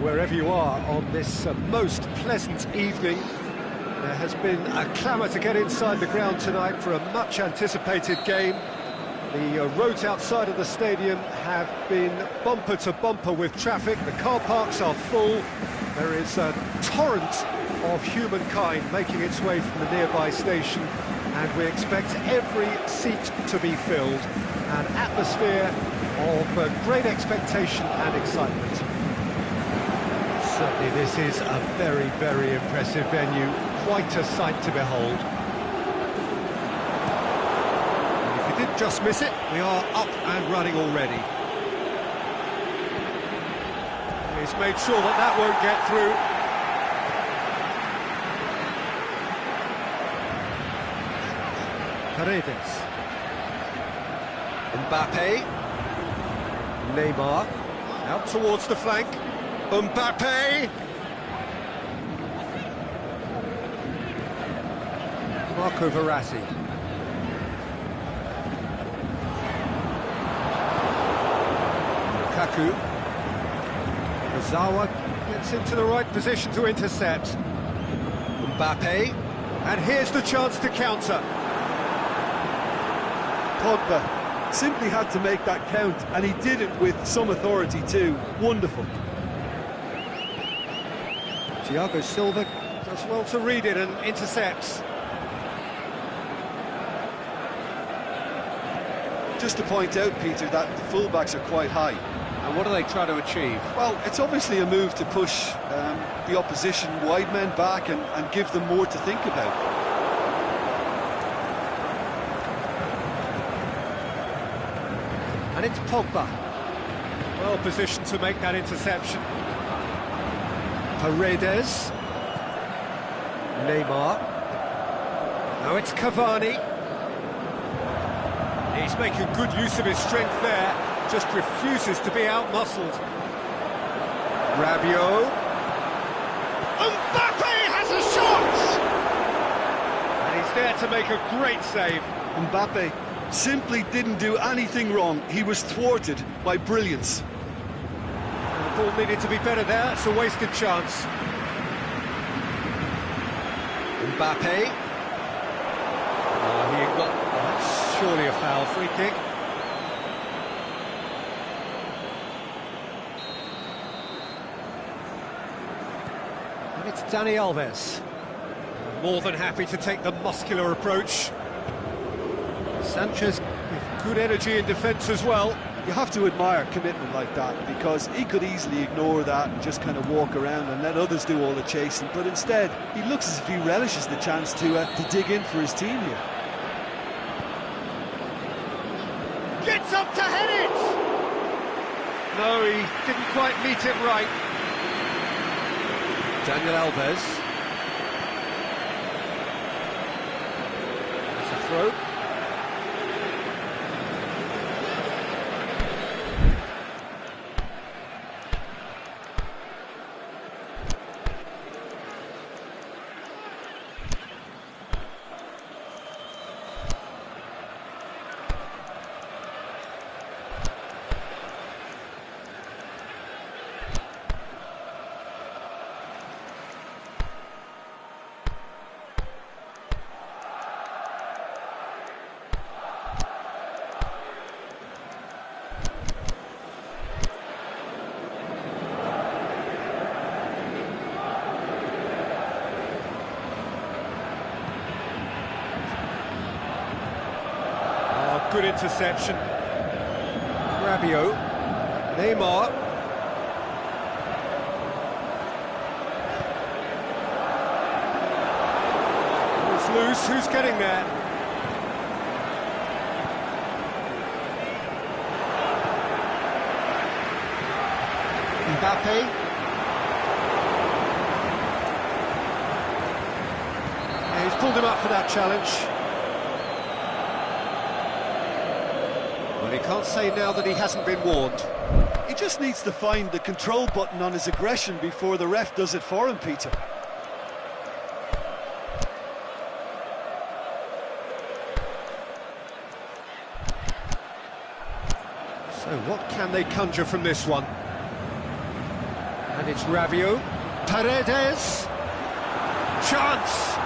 wherever you are on this most pleasant evening. There has been a clamour to get inside the ground tonight for a much-anticipated game. The roads outside of the stadium have been bumper to bumper with traffic. The car parks are full. There is a torrent of humankind making its way from the nearby station, and we expect every seat to be filled. An atmosphere of great expectation and excitement. Certainly this is a very, very impressive venue. Quite a sight to behold. And if you did just miss it, we are up and running already. He's made sure that that won't get through. Paredes. Mbappe. Neymar. Out towards the flank. Mbappe! Marco Verratti. Lukaku. Ozawa gets into the right position to intercept. Mbappe. And here's the chance to counter. Pogba simply had to make that count, and he did it with some authority too. Wonderful. Thiago Silva does well to read it and intercepts. Just to point out, Peter, that the fullbacks are quite high. And what are they trying to achieve? Well, it's obviously a move to push the opposition wide men back and give them more to think about. And it's Pogba. Well positioned to make that interception. Paredes. Neymar. Now it's Cavani. He's making good use of his strength there. Just refuses to be out-muscled. Rabiot. Mbappe has a shot! And he's there to make a great save. Mbappe simply didn't do anything wrong. He was thwarted by brilliance. And the ball needed to be better there. It's a wasted chance. Mbappe. That's surely a foul. Free kick. And it's Dani Alves. More than happy to take the muscular approach. Sanchez with good energy in defence as well. You have to admire commitment like that, because he could easily ignore that and just kind of walk around and let others do all the chasing, but instead he looks as if he relishes the chance to dig in for his team here. Gets up to head it! No, he didn't quite meet it right. Daniel Alves. That's a throw. Good interception. Rabiot. Neymar. It's loose. Who's getting there? Mbappe. Yeah, he's pulled him up for that challenge. Well, he can't say now that he hasn't been warned. He just needs to find the control button on his aggression before the ref does it for him, Peter. So what can they conjure from this one? And it's Rabiot. Paredes. Chance.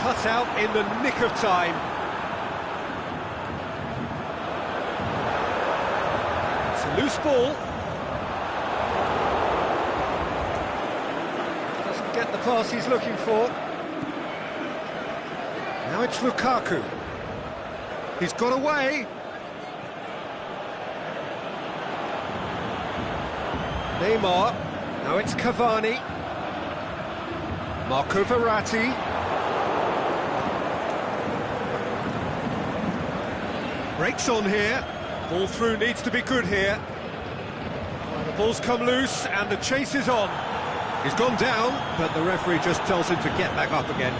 Cut out in the nick of time. It's a loose ball. Doesn't get the pass he's looking for. Now it's Lukaku. He's got away. Neymar. Now it's Cavani. Marco Verratti. Breaks on here. Ball through needs to be good here. Well, the ball's come loose and the chase is on. He's gone down, but the referee just tells him to get back up again.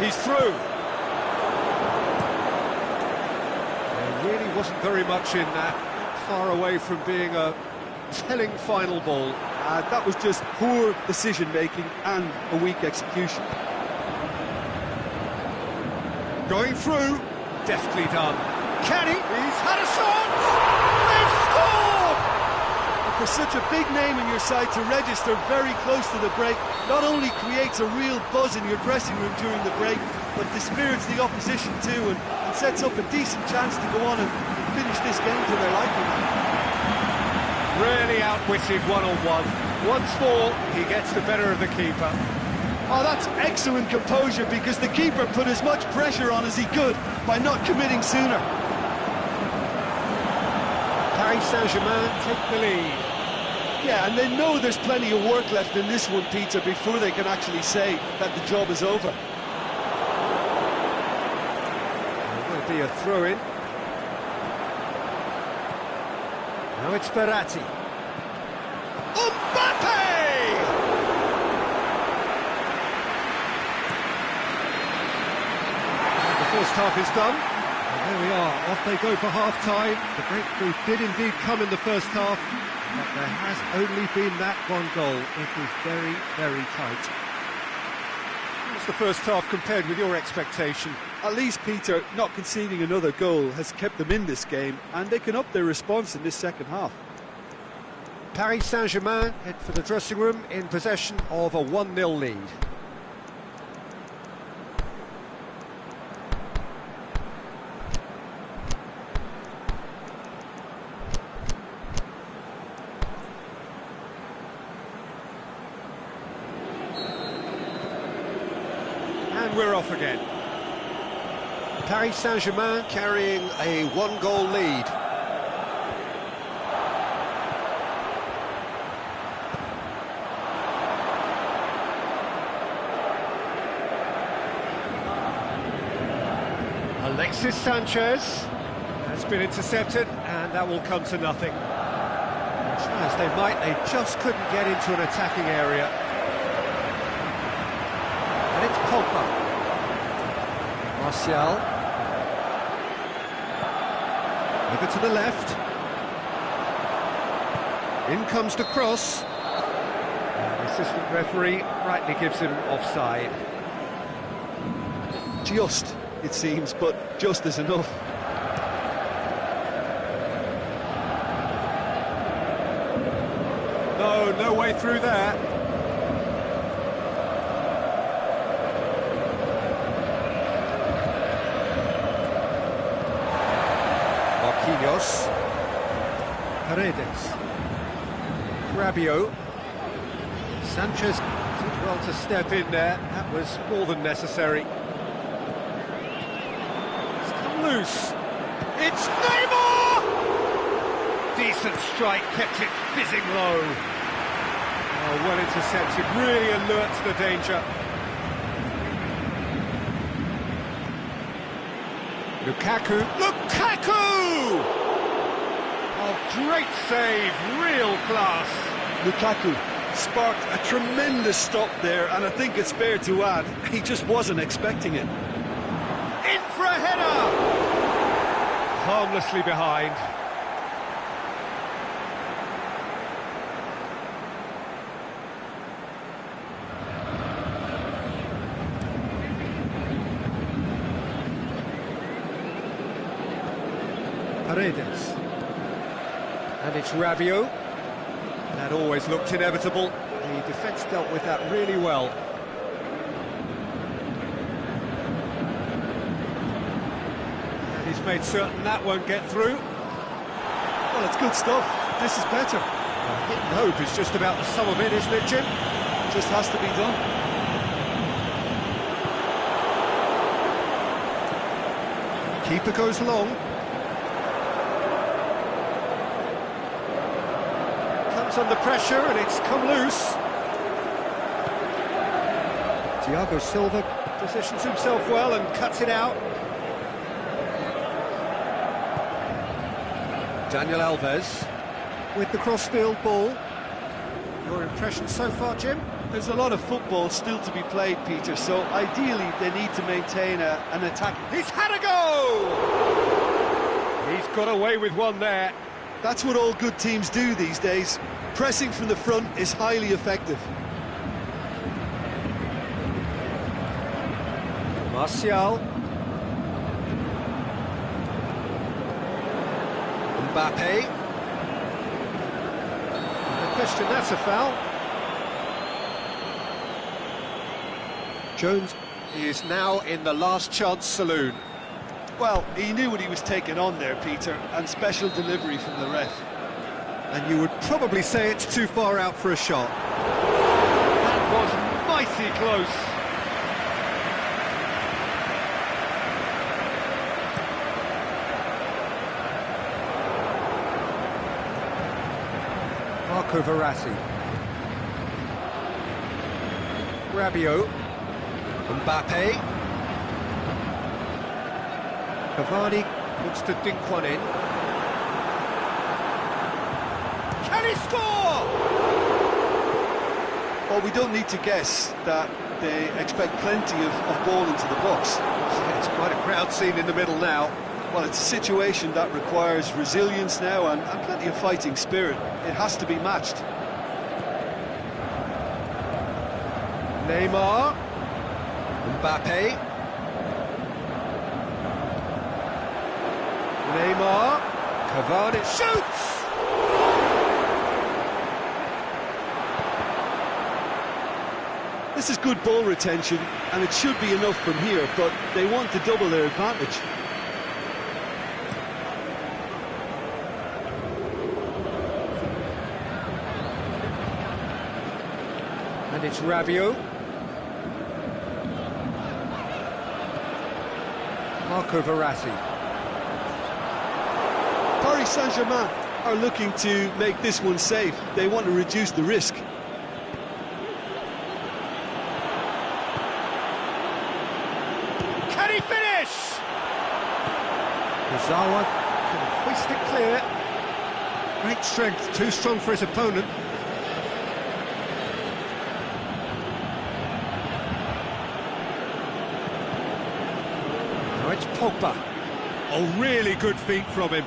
He's through. There really wasn't very much in that. Far away from being a telling final ball. That was just poor decision-making and a weak execution. Going through. Deftly done. Can he? He's had a shot! They've scored! For such a big name in your side to register very close to the break, not only creates a real buzz in your dressing room during the break, but dispirits the opposition too, and sets up a decent chance to go on and finish this game to their liking. Really outwitted one-on-one. Once more, he gets the better of the keeper. Oh, that's excellent composure, because the keeper put as much pressure on as he could by not committing sooner. Paris Saint-Germain take the lead. Yeah, and they know there's plenty of work left in this one, Peter, before they can actually say that the job is over. It will be a throw-in. Now it's Verratti. Mbappe! The first half is done. And there we are, off they go for half-time. The breakthrough did indeed come in the first half, but there has only been that one goal. It was very, very tight. What's the first half compared with your expectation? At least, Peter, not conceding another goal has kept them in this game, and they can up their response in this second half. Paris Saint-Germain head for the dressing room in possession of a 1-0 lead. And we're off again. Paris Saint-Germain carrying a 1-goal lead. Alexis Sanchez has been intercepted, and that will come to nothing. Try as they might, they just couldn't get into an attacking area. And it's Pogba. Martial. Over to the left. In comes the cross. And the assistant referee rightly gives him offside. Just, it seems, but just is enough. No way through there. Marquinhos. Paredes. Rabiot. Sanchez did well to step in there. That was more than necessary. It's come loose. It's Neymar! Decent strike, kept it fizzing low. Oh, well intercepted, really alert to the danger. Lukaku. Oh, great save, real class. Lukaku sparked a tremendous stop there, and I think it's fair to add, he just wasn't expecting it. In for a header! Harmlessly behind. Paredes. And it's Rabiot. That always looked inevitable. The defence dealt with that really well. And he's made certain that won't get through. Well, it's good stuff. This is better. Hit and hope is just about the sum of it, isn't it, Jim? Just has to be done. Keeper goes long. Comes under pressure and it's come loose. Thiago Silva positions himself well and cuts it out. Daniel Alves with the cross-field ball. Your impression so far, Jim? There's a lot of football still to be played, Peter, so ideally they need to maintain an attack. He's had a go! He's got away with one there. That's what all good teams do these days. Pressing from the front is highly effective. Martial. Mbappe. No question, that's a foul. Jones is now in the last chance saloon. Well, he knew what he was taking on there, Peter, and special delivery from the ref. And you would probably say it's too far out for a shot. That was mighty close. Marco Verratti. Rabiot. Mbappe. Cavani looks to dink one in. Can he score? Well, we don't need to guess that they expect plenty of ball into the box. It's quite a crowd scene in the middle now. Well, it's a situation that requires resilience now and plenty of fighting spirit. It has to be matched. Neymar. Mbappe. Neymar. Cavani shoots! This is good ball retention, and it should be enough from here, but they want to double their advantage. And it's Rabiot. Marco Verratti. Paris Saint-Germain are looking to make this one safe. They want to reduce the risk. Can he finish? Kurzawa can hoist it clear. Great strength, too strong for his opponent. Now it's Pogba. Oh, really good feet from him.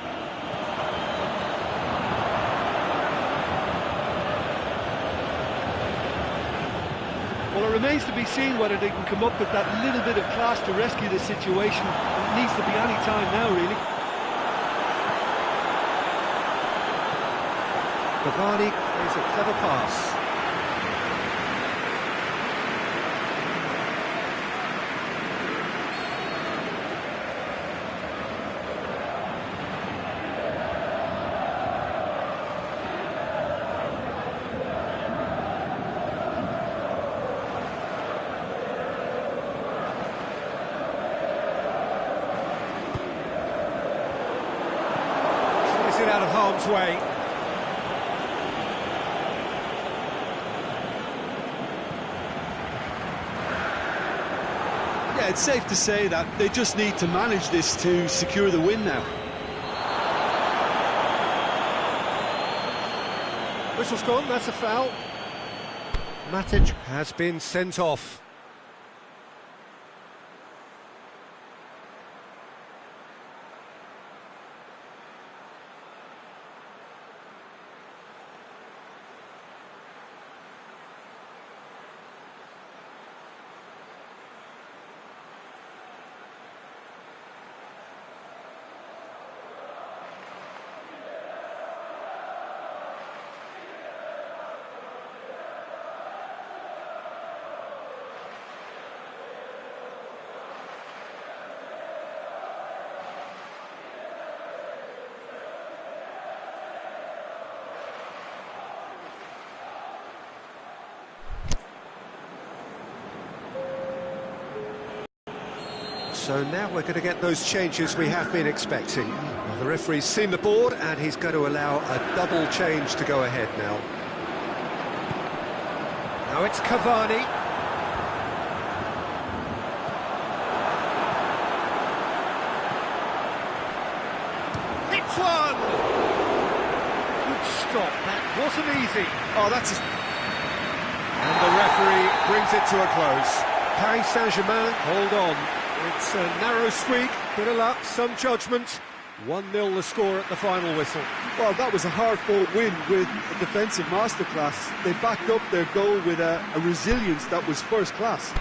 Well, it remains to be seen whether they can come up with that little bit of class to rescue the situation. It needs to be any time now, really. Cavani plays a clever pass. It out of harm's way. Yeah, it's safe to say that they just need to manage this to secure the win now. Whistle's gone, that's a foul. Matic has been sent off. So now we're going to get those changes we have been expecting. Well, the referee's seen the board and he's going to allow a double change to go ahead now. Now it's Cavani. It's one! Good stop, that wasn't easy. Oh, that's just... And the referee brings it to a close. Paris Saint-Germain, hold on. It's a narrow squeak, bit of luck, some judgment. 1-0 the score at the final whistle. Well, that was a hard-fought win with a defensive masterclass. They backed up their goal with a resilience that was first class.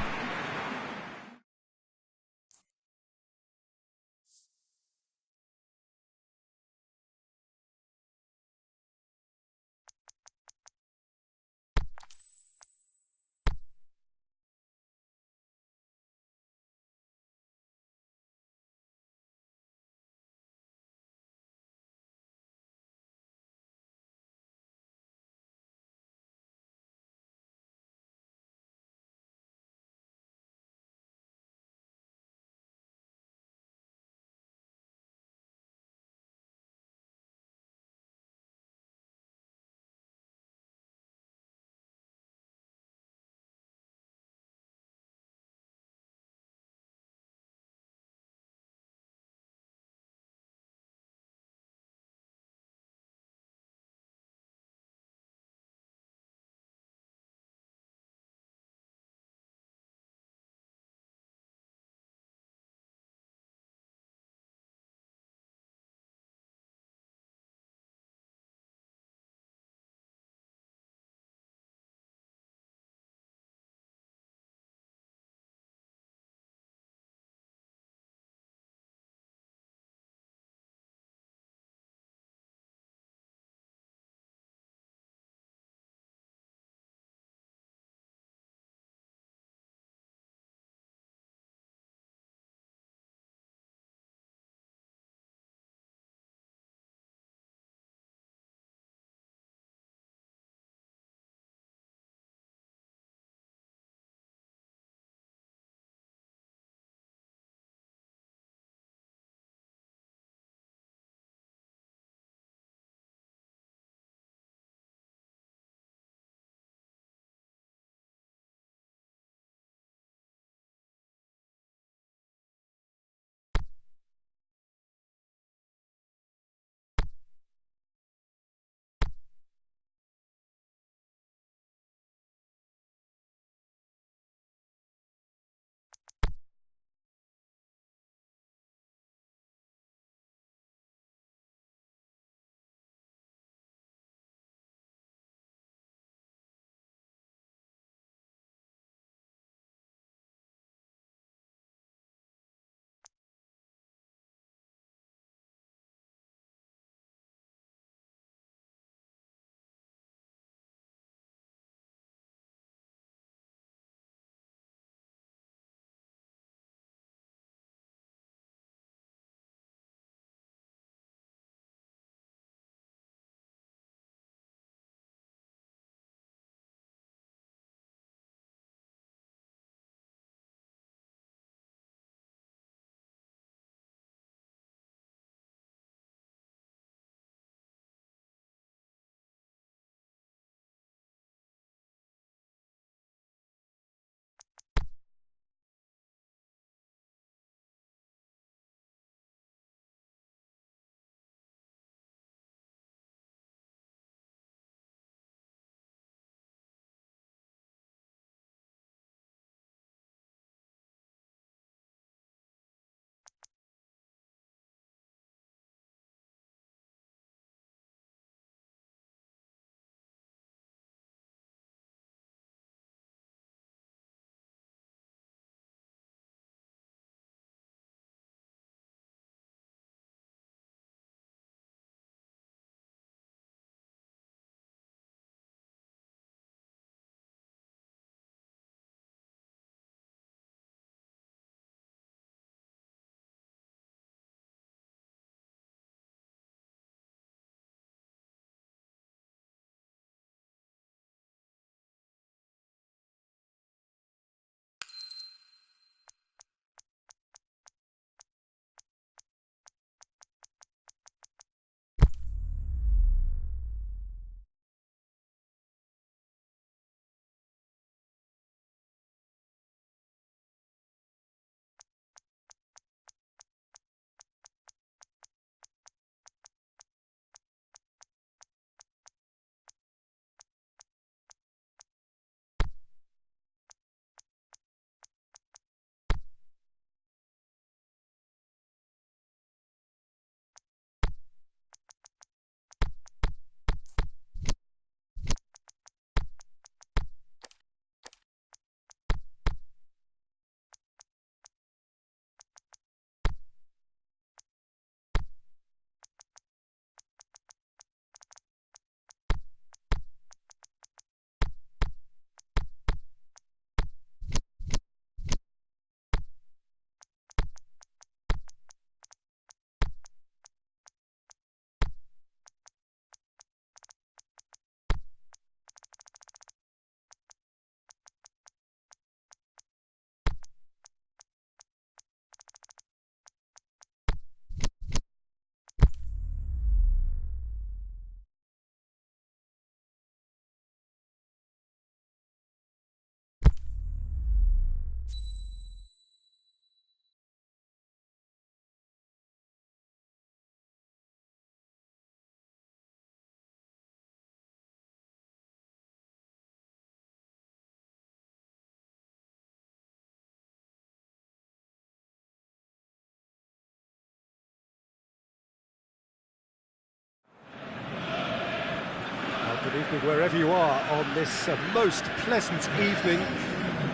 evening wherever you are on this most pleasant evening.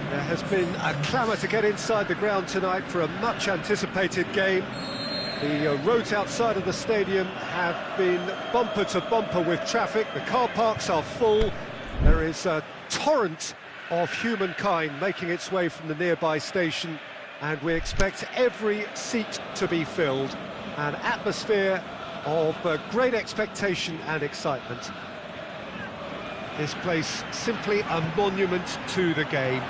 There has been a clamour to get inside the ground tonight for a much anticipated game. The roads outside of the stadium have been bumper to bumper with traffic. The car parks are full. There is a torrent of humankind making its way from the nearby station, and we expect every seat to be filled. An atmosphere of great expectation and excitement. This place simply a monument to the game.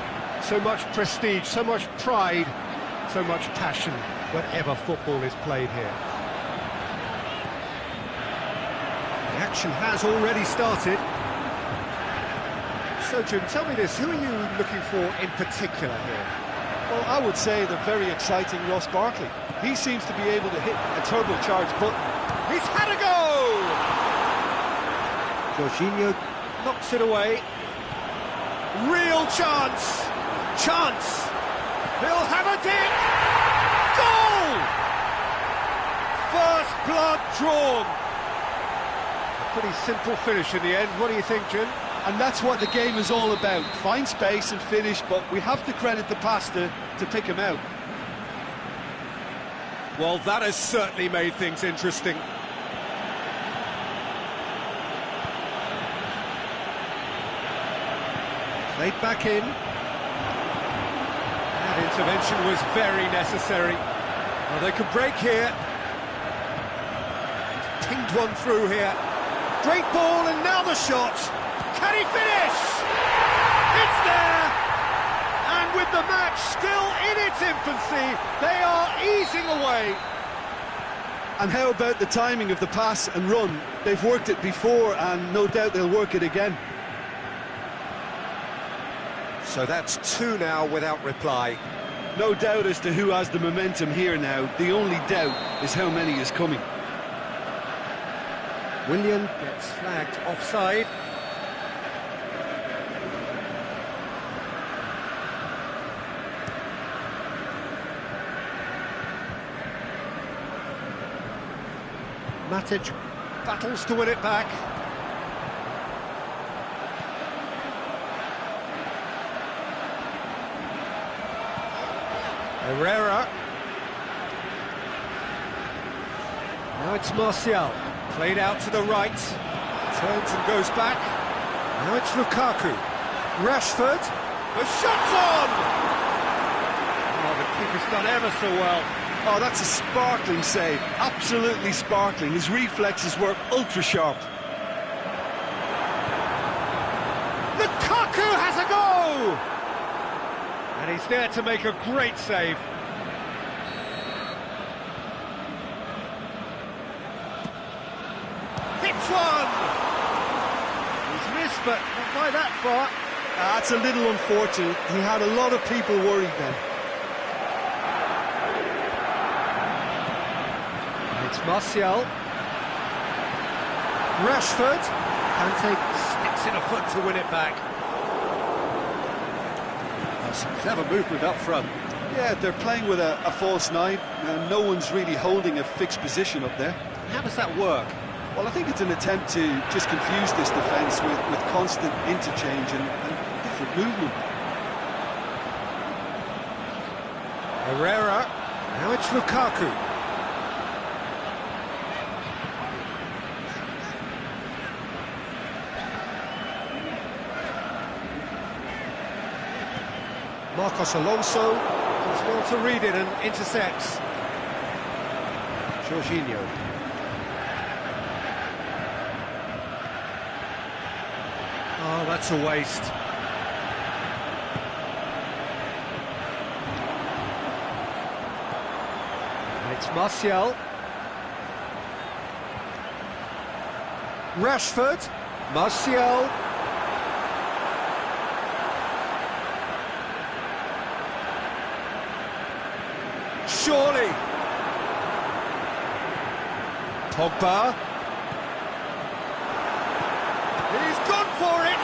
So much prestige, so much pride, so much passion whenever football is played here. The action has already started. So Jim, tell me this, who are you looking for in particular here? Well, I would say the very exciting Ross Barkley. He seems to be able to hit a turbocharged button. He's had a go! Jorginho knocks it away. Real chance! Chance! He'll have a dip! Goal! First blood drawn. A pretty simple finish in the end. What do you think, Jim? And that's what the game is all about. Find space and finish, but we have to credit the passer to pick him out. Well, that has certainly made things interesting. Played back in. That intervention was very necessary. Well, they could break here. He's pinged one through here. Great ball, and now the shot. Can he finish? It's there! And with the match still in its infancy, they are easing away. And how about the timing of the pass and run? They've worked it before, and no doubt they'll work it again. So that's two now without reply. No doubt as to who has the momentum here now. The only doubt is how many is coming. Willian gets flagged offside. Matic battles to win it back. Herrera. Now it's Martial. Played out to the right. Turns and goes back. Now it's Lukaku. Rashford. The shot's on! Oh, the keeper's done ever so well. Oh, that's a sparkling save. Absolutely sparkling. His reflexes were ultra sharp. Lukaku has a go! And he's there to make a great save. Hits one! He's missed, but not by that far. That's a little unfortunate. He had a lot of people worried then. It's Martial. Rashford. Kante sticks in a foot to win it back. Some clever movement up front. Yeah, they're playing with a false nine, and no one's really holding a fixed position up there. How does that work? Well, I think it's an attempt to just confuse this defence with constant interchange and different movement. Herrera. Now it's Lukaku. Marcos Alonso does well to read it and intercepts. Jorginho. Oh, that's a waste. And it's Martial. Rashford. Martial. Surely. Pogba. He's gone for it.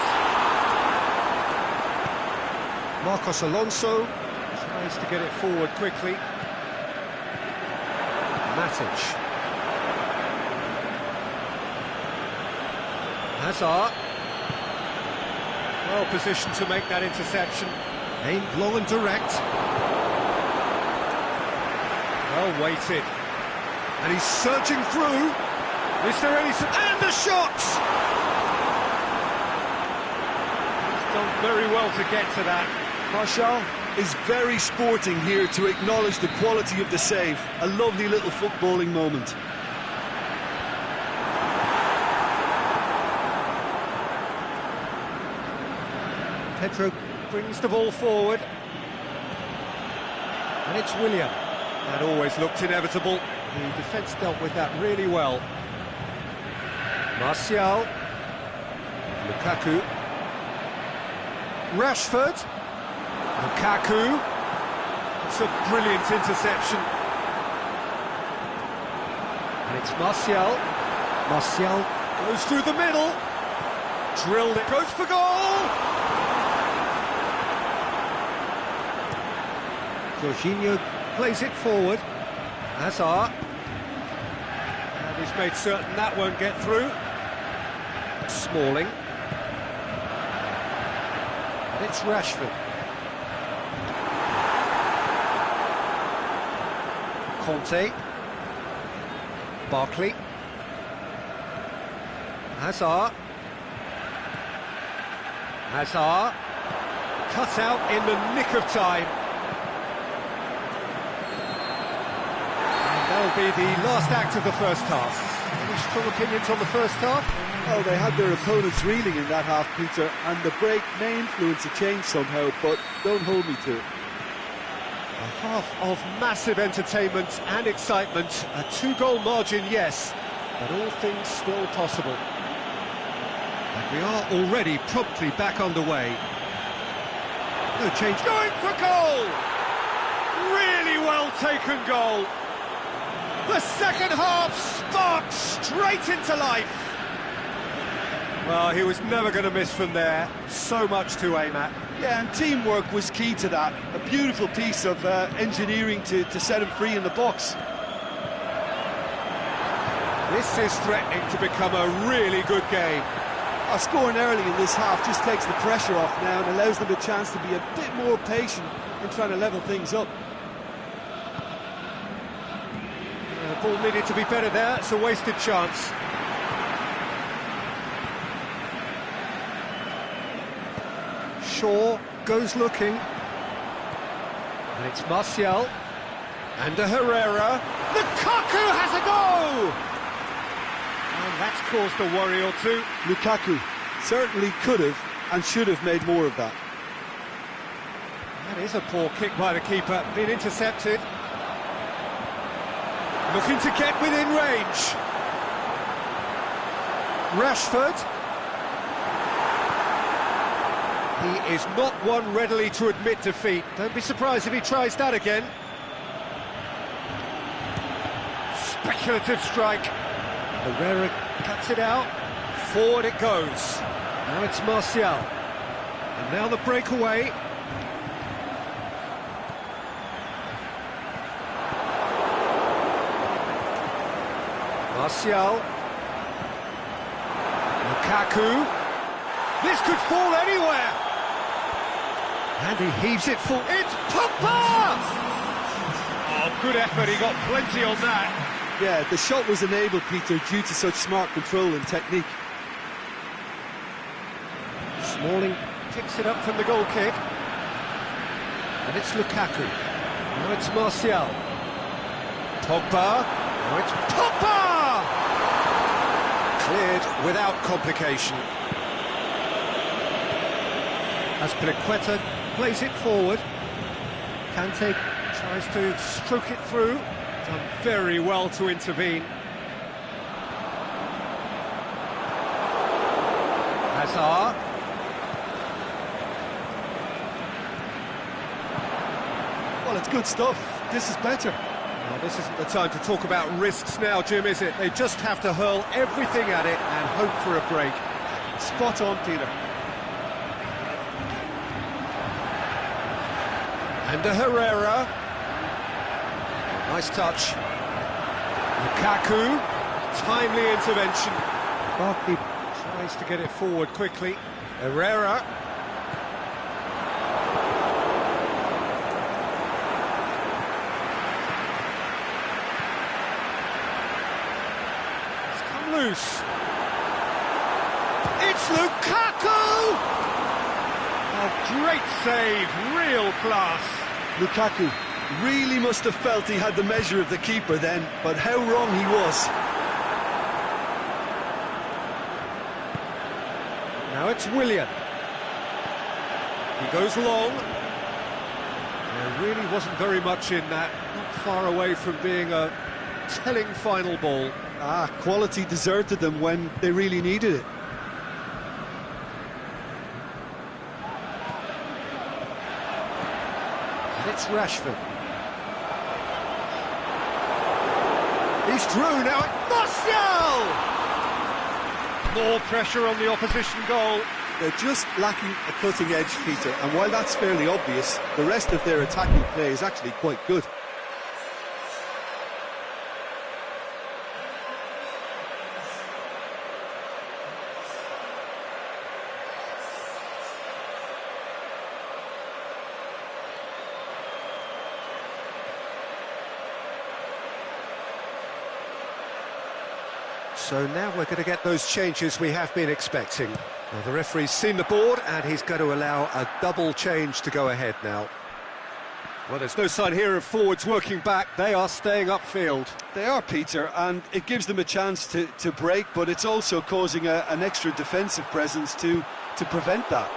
Marcos Alonso tries to get it forward quickly. Matic. Hazard. Well positioned to make that interception. Aimed long and direct. Well weighted. And he's surging through. Is there any... And the shot! He's done very well to get to that. Martial is very sporting here to acknowledge the quality of the save. A lovely little footballing moment. Pedro brings the ball forward. And it's William. That always looked inevitable. The defence dealt with that really well. Martial. Lukaku. Rashford. Lukaku. It's a brilliant interception. And it's Martial. Martial goes through the middle. Drilled it. Goes for goal! Jorginho plays it forward. Hazard. And he's made certain that won't get through. Smalling. And it's Rashford. Conte. Barkley. Hazard. Hazard. Cut out in the nick of time. That'll be the last act of the first half. Any strong opinions on the first half? Well, they had their opponents reeling in that half, Peter, and the break may influence a change somehow, but don't hold me to it. A half of massive entertainment and excitement. A 2-goal margin, yes, but all things still possible. And we are already promptly back underway. No change. Going for goal! Really well taken goal. The second half sparked straight into life. Well, he was never going to miss from there. So much to aim at. Yeah, and teamwork was key to that. A beautiful piece of engineering to set him free in the box. This is threatening to become a really good game. Scoring early in this half just takes the pressure off now and allows them a chance to be a bit more patient in trying to level things up. The ball needed to be better there. It's a wasted chance. Shaw goes looking. And it's Martial. And Herrera. Lukaku has a go! And that's caused a worry or two. Lukaku certainly could have and should have made more of that. That is a poor kick by the keeper. Been intercepted. Looking to get within range. Rashford. He is not one readily to admit defeat. Don't be surprised if he tries that again. Speculative strike. Herrera cuts it out. Forward it goes. Now it's Martial. And now the breakaway. Martial. Lukaku. This could fall anywhere. And he heaves it full. It's Pogba! Oh, good effort. He got plenty on that. Yeah, the shot was enabled, Peter, due to such smart control and technique. Smalling picks it up from the goal kick. And it's Lukaku. Now it's Martial. Pogba. Now it's Pogba! Cleared without complication. Azpilicueta plays it forward. Kante tries to stroke it through. Done very well to intervene. Hazard. Well, it's good stuff. This is better. Well, this isn't the time to talk about risks now, Jim, is it? They just have to hurl everything at it and hope for a break. Spot on, Peter. And Herrera. Nice touch. Lukaku. Timely intervention. Barkley tries to get it forward quickly. Herrera. Jesus! It's Lukaku! Oh, great save, real class. Lukaku really must have felt he had the measure of the keeper then, but how wrong he was. Now it's Willian. He goes long. There really wasn't very much in that, not far away from being a telling final ball. Quality deserted them when they really needed it. And it's Rashford. He's through now. Martial! More pressure on the opposition goal. They're just lacking a cutting edge, Peter, and while that's fairly obvious, the rest of their attacking play is actually quite good. So now we're going to get those changes we have been expecting. Well, the referee's seen the board and he's going to allow a double change to go ahead now. Well, there's no sign here of forwards working back. They are staying upfield. They are, Peter, and it gives them a chance to break, but it's also causing an extra defensive presence to prevent that.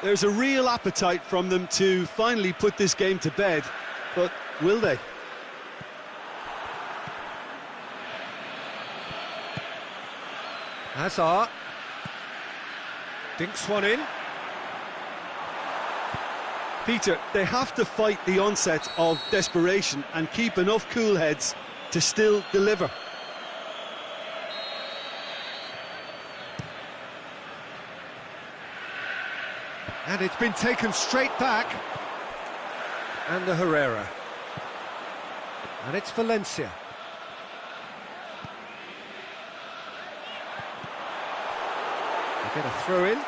There's a real appetite from them to finally put this game to bed, but will they? Hazard dinks one in. Peter, they have to fight the onset of desperation and keep enough cool heads to still deliver. And it's been taken straight back. And the Herrera. And it's Valencia. Get a throw in.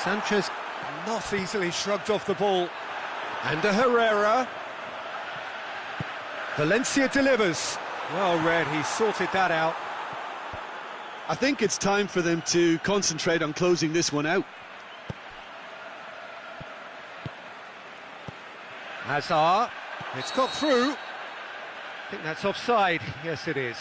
Sanchez not easily shrugged off the ball. And a Herrera. Valencia delivers. Well read, he sorted that out. I think it's time for them to concentrate on closing this one out. Hazard, it's got through. I think that's offside. Yes, it is.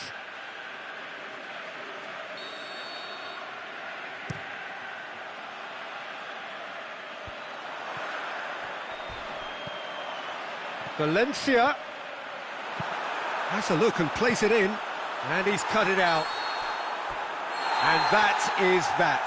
Valencia has a look and plays it in, and he's cut it out. And that is that.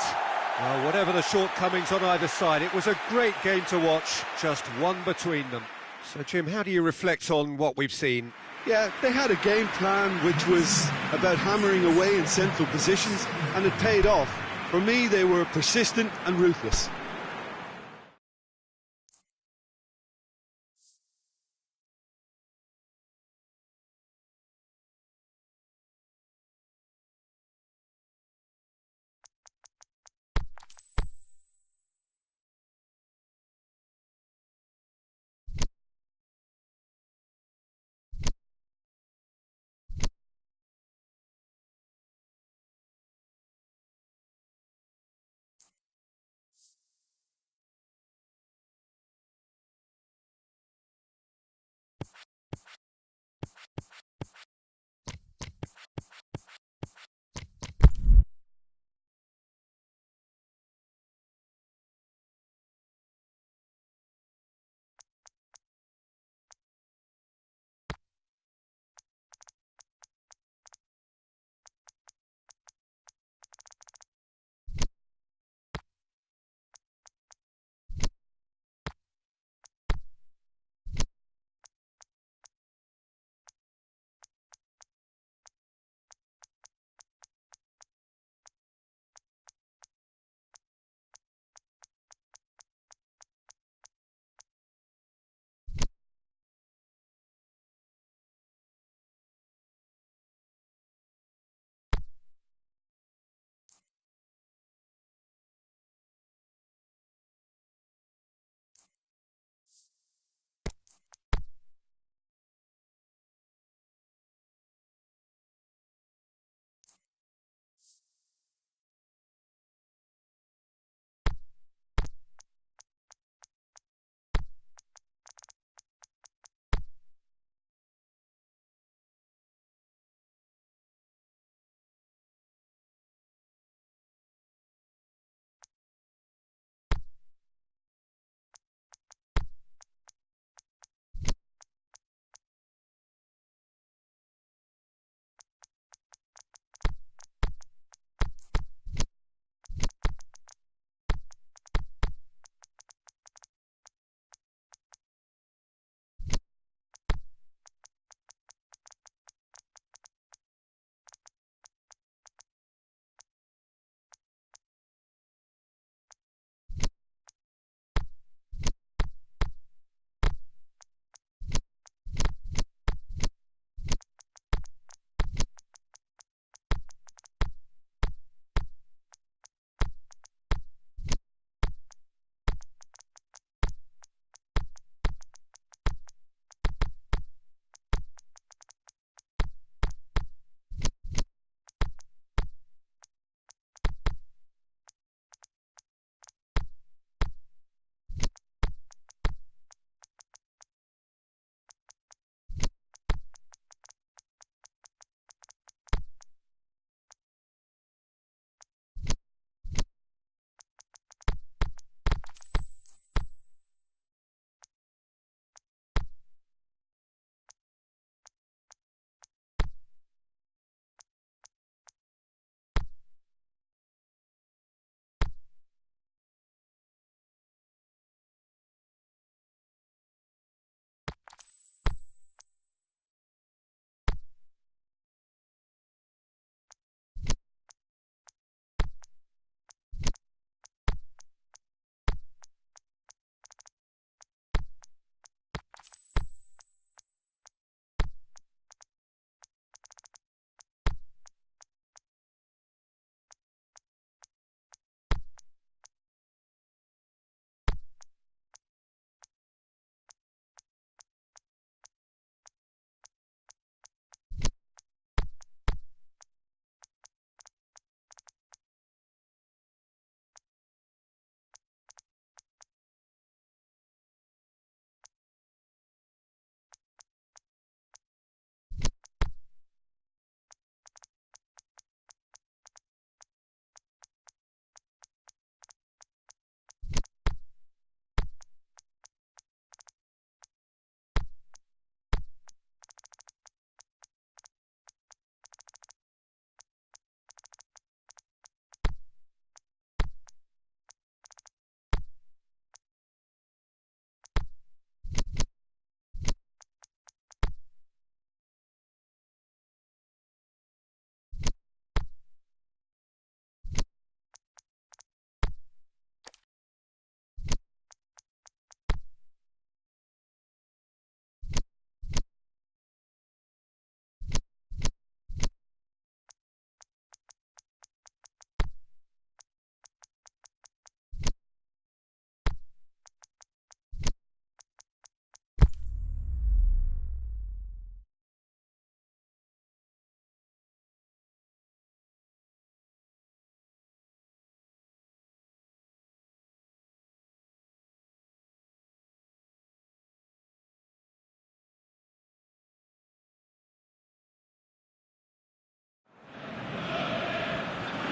Well, whatever the shortcomings on either side, it was a great game to watch, just one between them. So, Jim, how do you reflect on what we've seen? Yeah, they had a game plan which was about hammering away in central positions, and it paid off. For me, they were persistent and ruthless.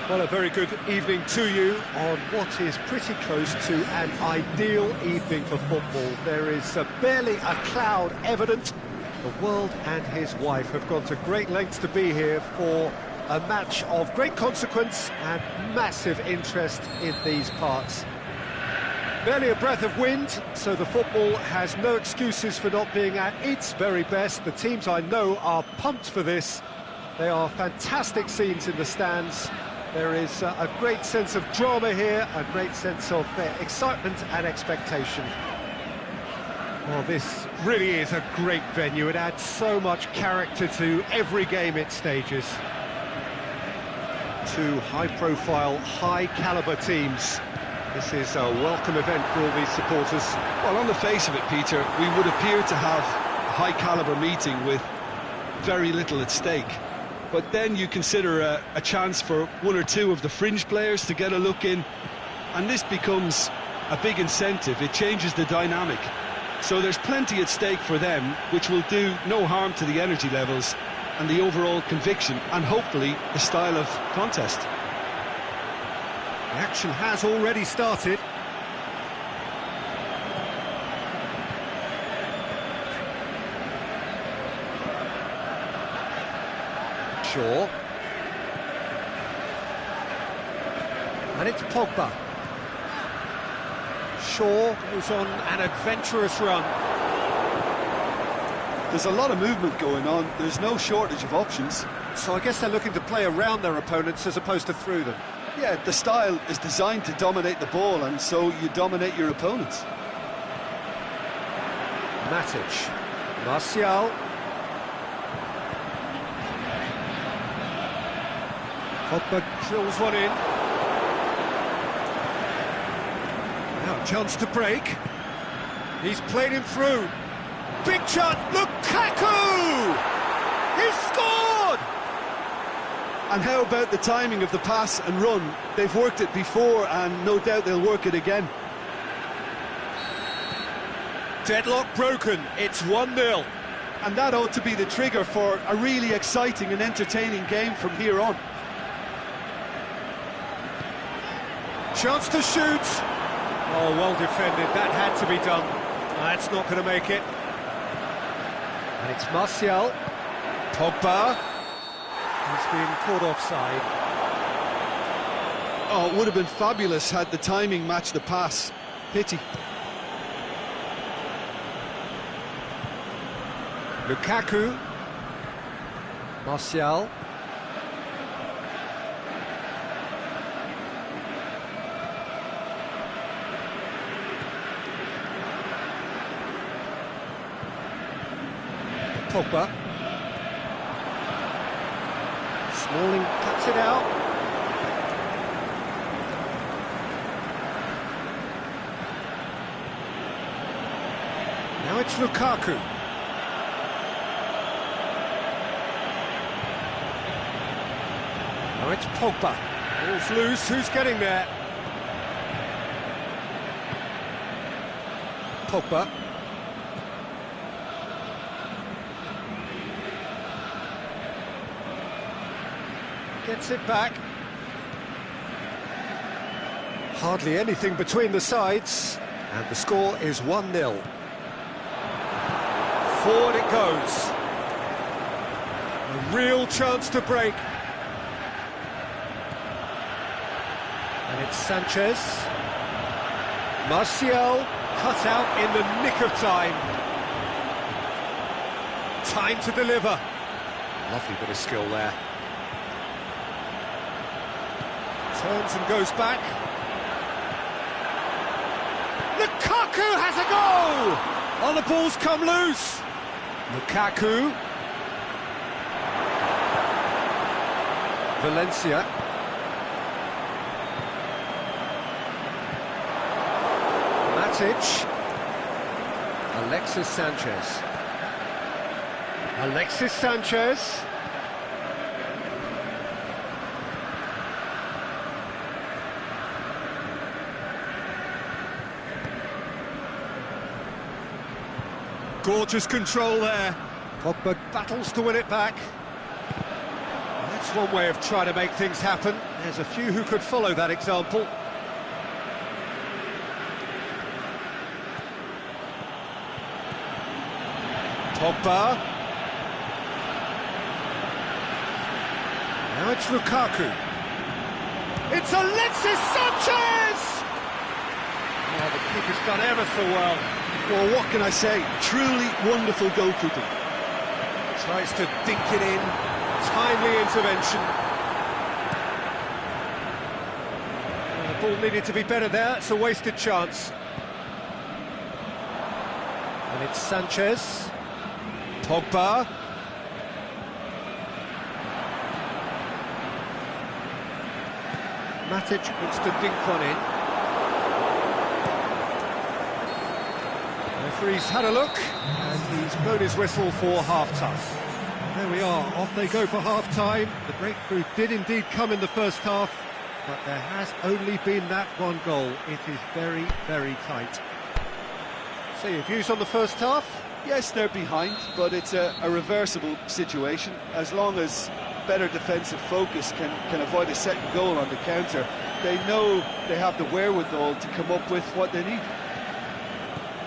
Well, a very good evening to you on what is pretty close to an ideal evening for football. There is barely a cloud evident. The world and his wife have gone to great lengths to be here for a match of great consequence and massive interest in these parts. Barely a breath of wind, so the football has no excuses for not being at its very best. The teams I know are pumped for this. They are fantastic scenes in the stands. There is a great sense of drama here, a great sense of excitement and expectation. Well, this really is a great venue. It adds so much character to every game it stages. Two high-profile, high-caliber teams. This is a welcome event for all these supporters. Well, on the face of it, Peter, we would appear to have a high-caliber meeting with very little at stake. But then you consider a chance for one or two of the fringe players to get a look in, and this becomes a big incentive. It changes the dynamic. So there's plenty at stake for them, which will do no harm to the energy levels and the overall conviction, and hopefully the style of contest. The action has already started. Shaw. And it's Pogba. Shaw goes on an adventurous run. There's a lot of movement going on. There's no shortage of options. So I guess they're looking to play around their opponents as opposed to through them. Yeah, the style is designed to dominate the ball, and so you dominate your opponents. Matic. Martial. Pogba drills one in. Now a chance to break. He's played him through. Big chance, Lukaku! He's scored! And how about the timing of the pass and run? They've worked it before, and no doubt they'll work it again. Deadlock broken, it's 1-0. And that ought to be the trigger for a really exciting and entertaining game from here on. Chance to shoot. Oh, well defended, that had to be done. That's not going to make it. And it's Martial. Pogba. He's being caught offside. Oh, it would have been fabulous had the timing matched the pass. Pity. Lukaku. Martial. Pogba. Smalling cuts it out. Now it's Lukaku. Now it's Pogba. Ball's loose, who's getting there? Pogba. Gets it back. Hardly anything between the sides, and the score is 1-0. Forward it goes. A real chance to break. And it's Sanchez. Martial cut out in the nick of time. Time to deliver. Lovely bit of skill there. Turns and goes back. Lukaku has a goal! Oh, the ball's come loose. Lukaku. Valencia. Matic. Alexis Sanchez. Alexis Sanchez. Gorgeous control there. Pogba battles to win it back. That's That's one way of trying to make things happen. There's a few who could follow that example. Pogba. Now it's Lukaku. It's Alexis Sanchez! Oh, the keeper's done ever so well. Well, what can I say? Truly wonderful goalkeeping. Tries to dink it in. Timely intervention. The ball needed to be better there. It's a wasted chance. And it's Sanchez. Pogba. Matic looks to dink one in. The referee's had a look, and he's blown his whistle for half-time. There we are, off they go for half-time. The breakthrough did indeed come in the first half, but there has only been that one goal. It is very, very tight. So your views on the first half? Yes, they're behind, but it's a reversible situation. As long as better defensive focus can avoid a second goal on the counter, they know they have the wherewithal to come up with what they need.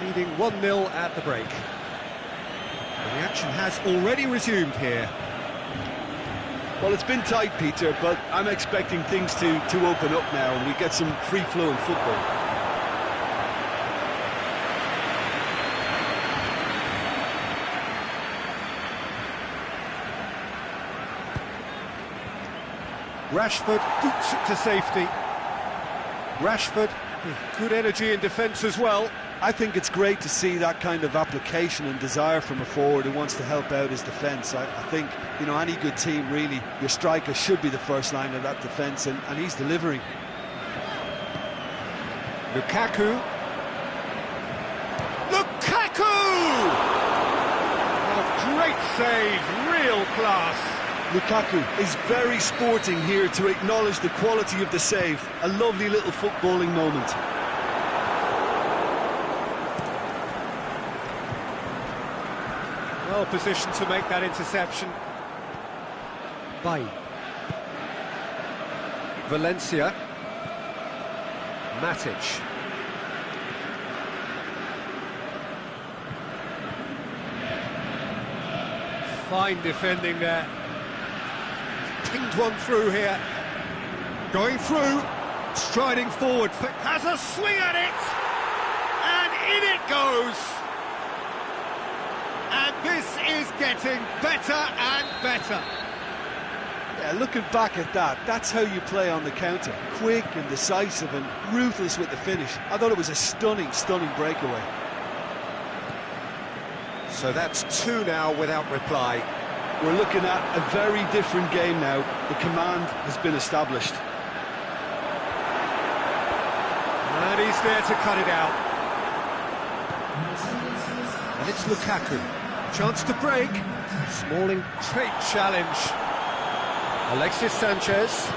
Leading 1-0 at the break. And the action has already resumed here. Well, it's been tight, Peter, but I'm expecting things to open up now and we get some free-flowing football. Rashford boots it to safety. Rashford with good energy in defence as well. I think it's great to see that kind of application and desire from a forward who wants to help out his defence. I think, you know, any good team, really, your striker should be the first line of that defence, and he's delivering. Lukaku. Lukaku! Oh, great save, real class. Lukaku is very sporting here to acknowledge the quality of the save. A lovely little footballing moment. Well positioned to make that interception. Bay. Valencia. Matic. Fine defending there. Pinged one through here. Going through. Striding forward. Has a swing at it. And in it goes. And this is getting better and better. Yeah, looking back at that, that's how you play on the counter. Quick and decisive and ruthless with the finish. I thought it was a stunning, stunning breakaway. So that's 2 now without reply. We're looking at a very different game now. The command has been established. And he's there to cut it out. And it's Lukaku. Chance to break. Smalling, great challenge. Alexis Sanchez.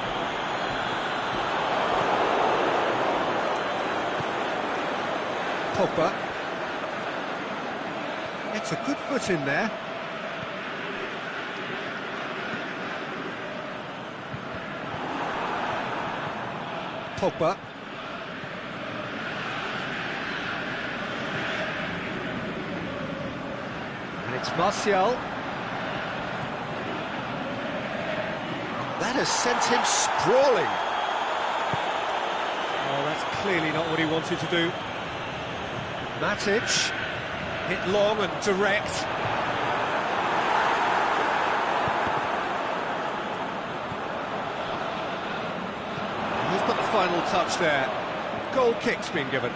Pogba. It's a good foot in there. Pogba. And it's Martial. That has sent him sprawling. Oh, that's clearly not what he wanted to do. Matic. Hit long and direct. Who's got the final touch there? Goal kick's been given.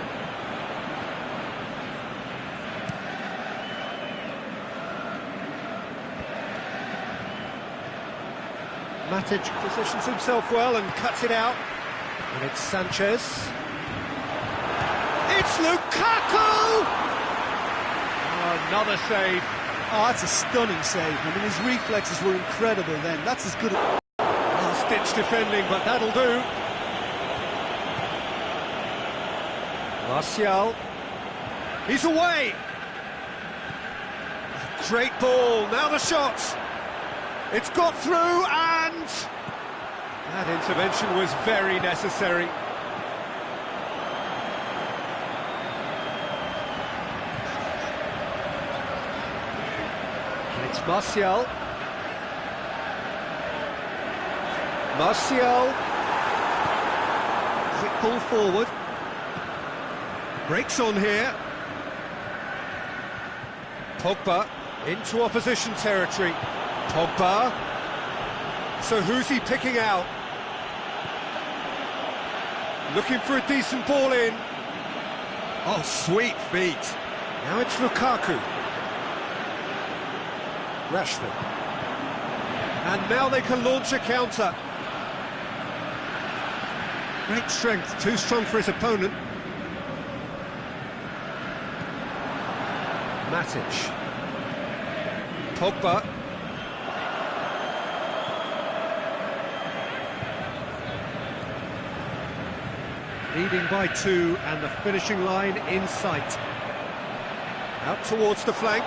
Matic positions himself well and cuts it out. And it's Sanchez. It's Lukaku! Oh, another save. Oh, that's a stunning save. I mean, his reflexes were incredible then. That's as good as... Last-ditch defending, but that'll do. Martial. He's away. Great ball. Now the shot. It's got through and moment. That intervention was very necessary. And it's Martial. Martial. Quick ball forward. Breaks on here. Pogba into opposition territory. Pogba. So who's he picking out? Looking for a decent ball in. Oh, sweet feet. Now it's Lukaku. Rashford. And now they can launch a counter. Great strength, too strong for his opponent. Matic. Pogba. Leading by 2 and the finishing line in sight. Out towards the flank.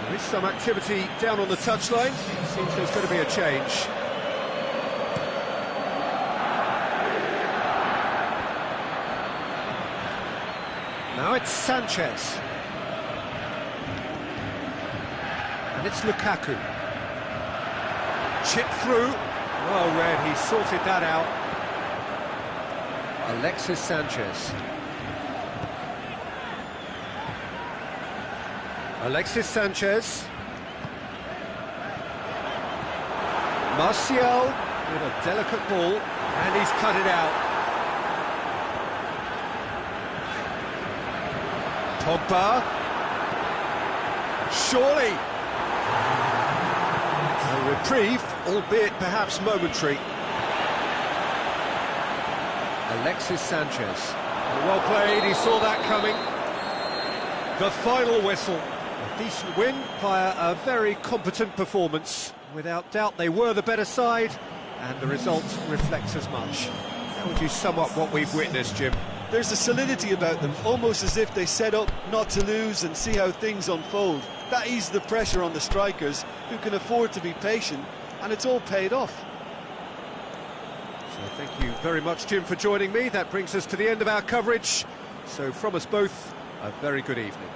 There is some activity down on the touchline. Seems there's going to be a change. Now it's Sanchez. And it's Lukaku. Chip through. Well read, he sorted that out. Alexis Sanchez. Alexis Sanchez. Martial with a delicate ball, and he's cut it out. Pogba. Surely. A reprieve, albeit perhaps momentary. Alexis Sanchez. Well played, he saw that coming. The final whistle. A decent win via a very competent performance. Without doubt, they were the better side, and the result reflects as much. How would you sum up what we've witnessed, Jim? There's a solidity about them, almost as if they set up not to lose and see how things unfold. That eases the pressure on the strikers, who can afford to be patient, and it's all paid off. So thank you very much, Jim, for joining me. That brings us to the end of our coverage. So from us both, a very good evening.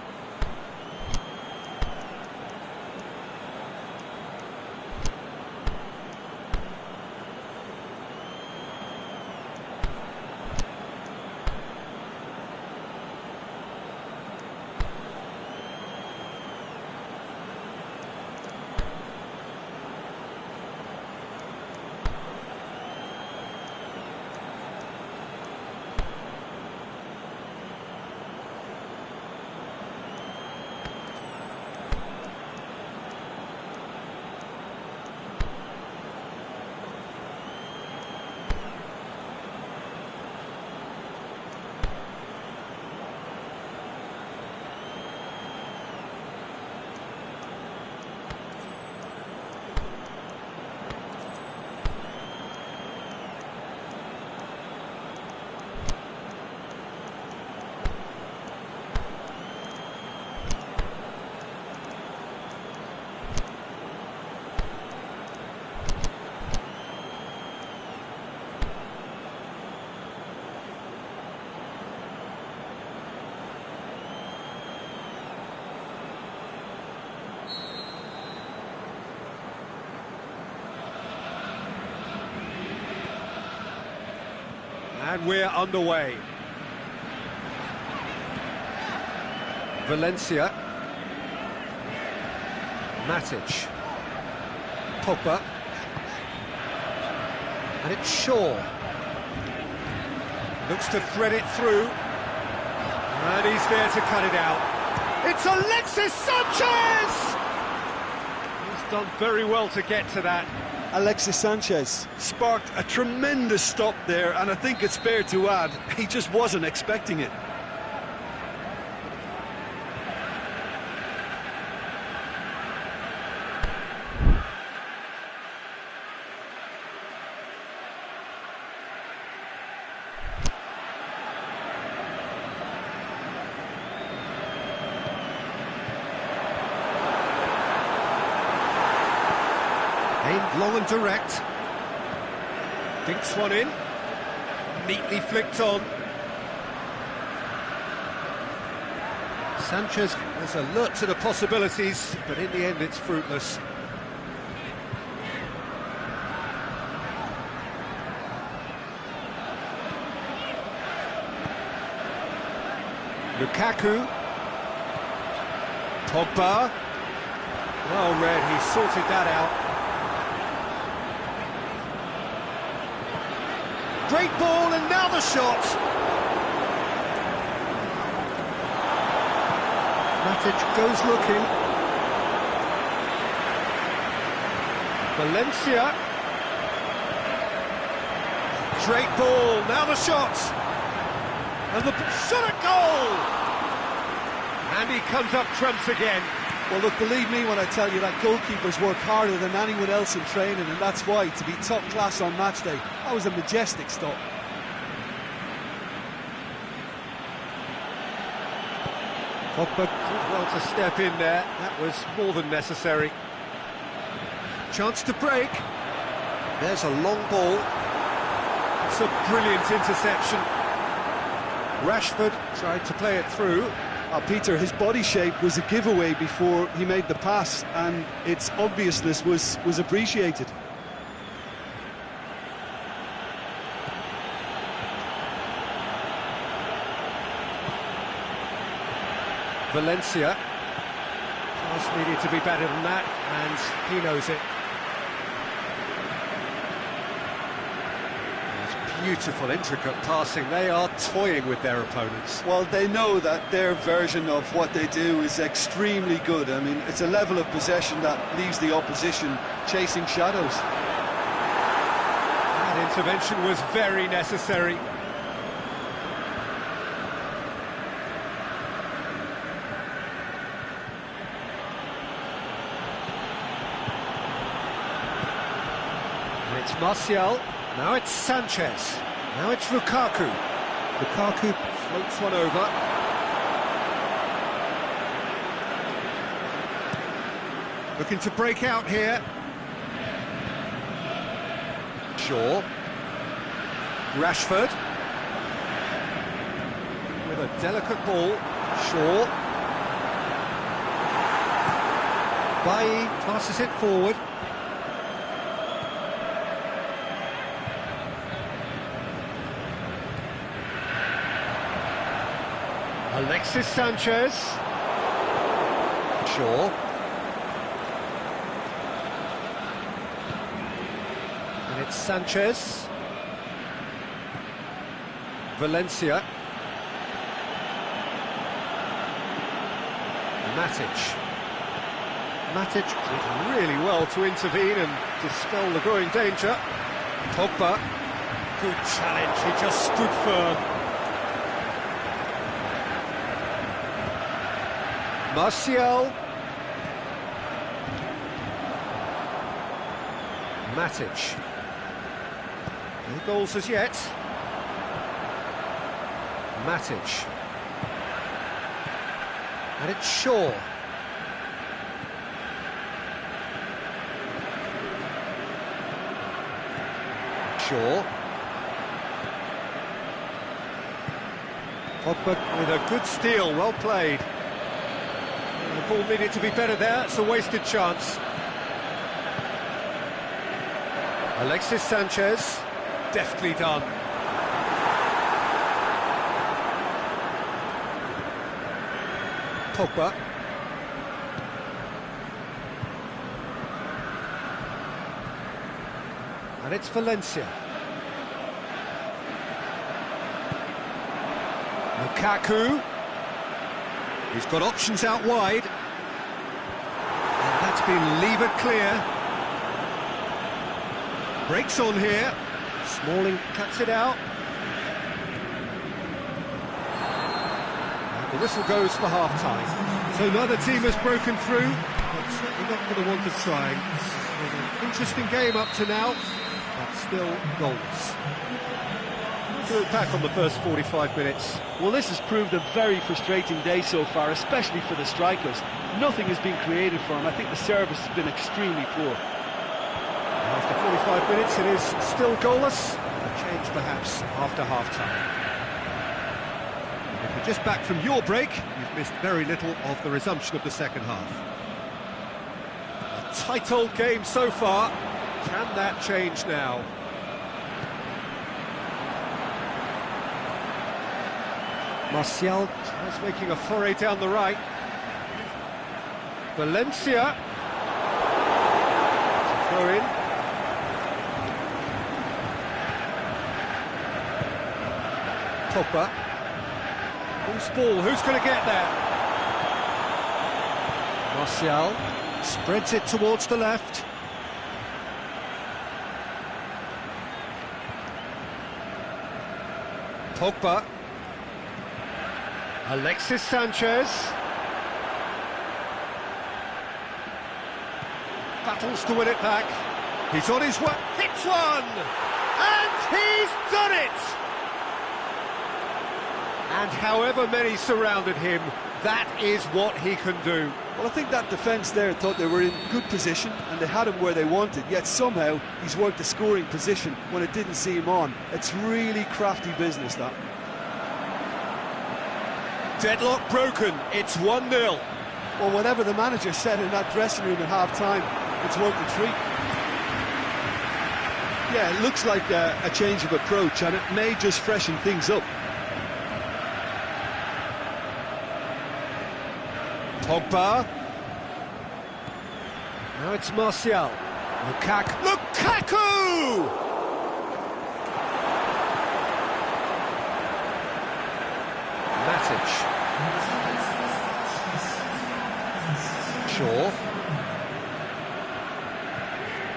And we're underway. Valencia. Matic. Pogba. And it's Shaw. Looks to thread it through. And he's there to cut it out. It's Alexis Sanchez! He's done very well to get to that. Alexis Sanchez sparked a tremendous stop there, and I think it's fair to add, he just wasn't expecting it. Aimed long and direct. Dinks one in. Neatly flicked on. Sanchez was alert to the possibilities, but in the end it's fruitless. Lukaku. Pogba. Well read, he sorted that out. Great ball, and now the shot! Matic goes looking. Valencia. Great ball, now the shot! And the shot at goal! And he comes up trumps again. Well, look, believe me when I tell you that goalkeepers work harder than anyone else in training, and that's why, to be top class on match day, that was a majestic stop. Pogba did well to step in there. That was more than necessary. Chance to break. There's a long ball. It's a brilliant interception. Rashford tried to play it through. Peter, his body shape was a giveaway before he made the pass, and its obviousness was appreciated. Valencia. Pass needed to be better than that, and he knows it. Beautiful, intricate passing. They are toying with their opponents. Well, they know that their version of what they do is extremely good. I mean, it's a level of possession that leaves the opposition chasing shadows. That intervention was very necessary. And it's Martial. Now it's Sanchez. Now it's Lukaku. Lukaku floats one over. Looking to break out here. Shaw. Rashford. With a delicate ball. Shaw. Bailly passes it forward. Alexis Sanchez. Shaw. And it's Sanchez. Valencia. Matic. Matic did really well to intervene and dispel the growing danger. Pogba. Good challenge, he just stood firm. Martial. Matic. No goals as yet. Matic. And it's Shaw. Shaw. Pogba with a good steal, well played. The ball needed to be better there, it's a wasted chance. Alexis Sanchez, deftly done. Pogba. And it's Valencia. Lukaku. He's got options out wide. And that's been levered clear. Breaks on here. Smalling cuts it out. And the whistle goes for half-time. So neither team has broken through, but certainly not for the want of trying. It was an interesting game up to now, but still goals. To look back on the first 45 minutes. Well, this has proved a very frustrating day so far, especially for the strikers. Nothing has been created for them. I think the service has been extremely poor. 5 minutes, it is still goalless. A change perhaps after half-time. If you're just back from your break, you've missed very little of the resumption of the second half. A tight old game so far. Can that change now? Martial is making a foray down the right. Valencia. It's a throw in. Pogba. Who's ball? Who's going to get there? Martial spreads it towards the left. Pogba. Alexis Sanchez. Battles to win it back. He's on his way. Hits one! And he's done it! And however many surrounded him, that is what he can do. Well, I think that defence there thought they were in good position and they had him where they wanted, yet somehow he's worked a scoring position when it didn't see him on. It's really crafty business, that. Deadlock broken, it's 1-0. Well, whatever the manager said in that dressing room at half-time, it's worth the treat. Yeah, it looks like a change of approach, and it may just freshen things up. Pogba. Now it's Martial. Lukaku! Matic. Shaw.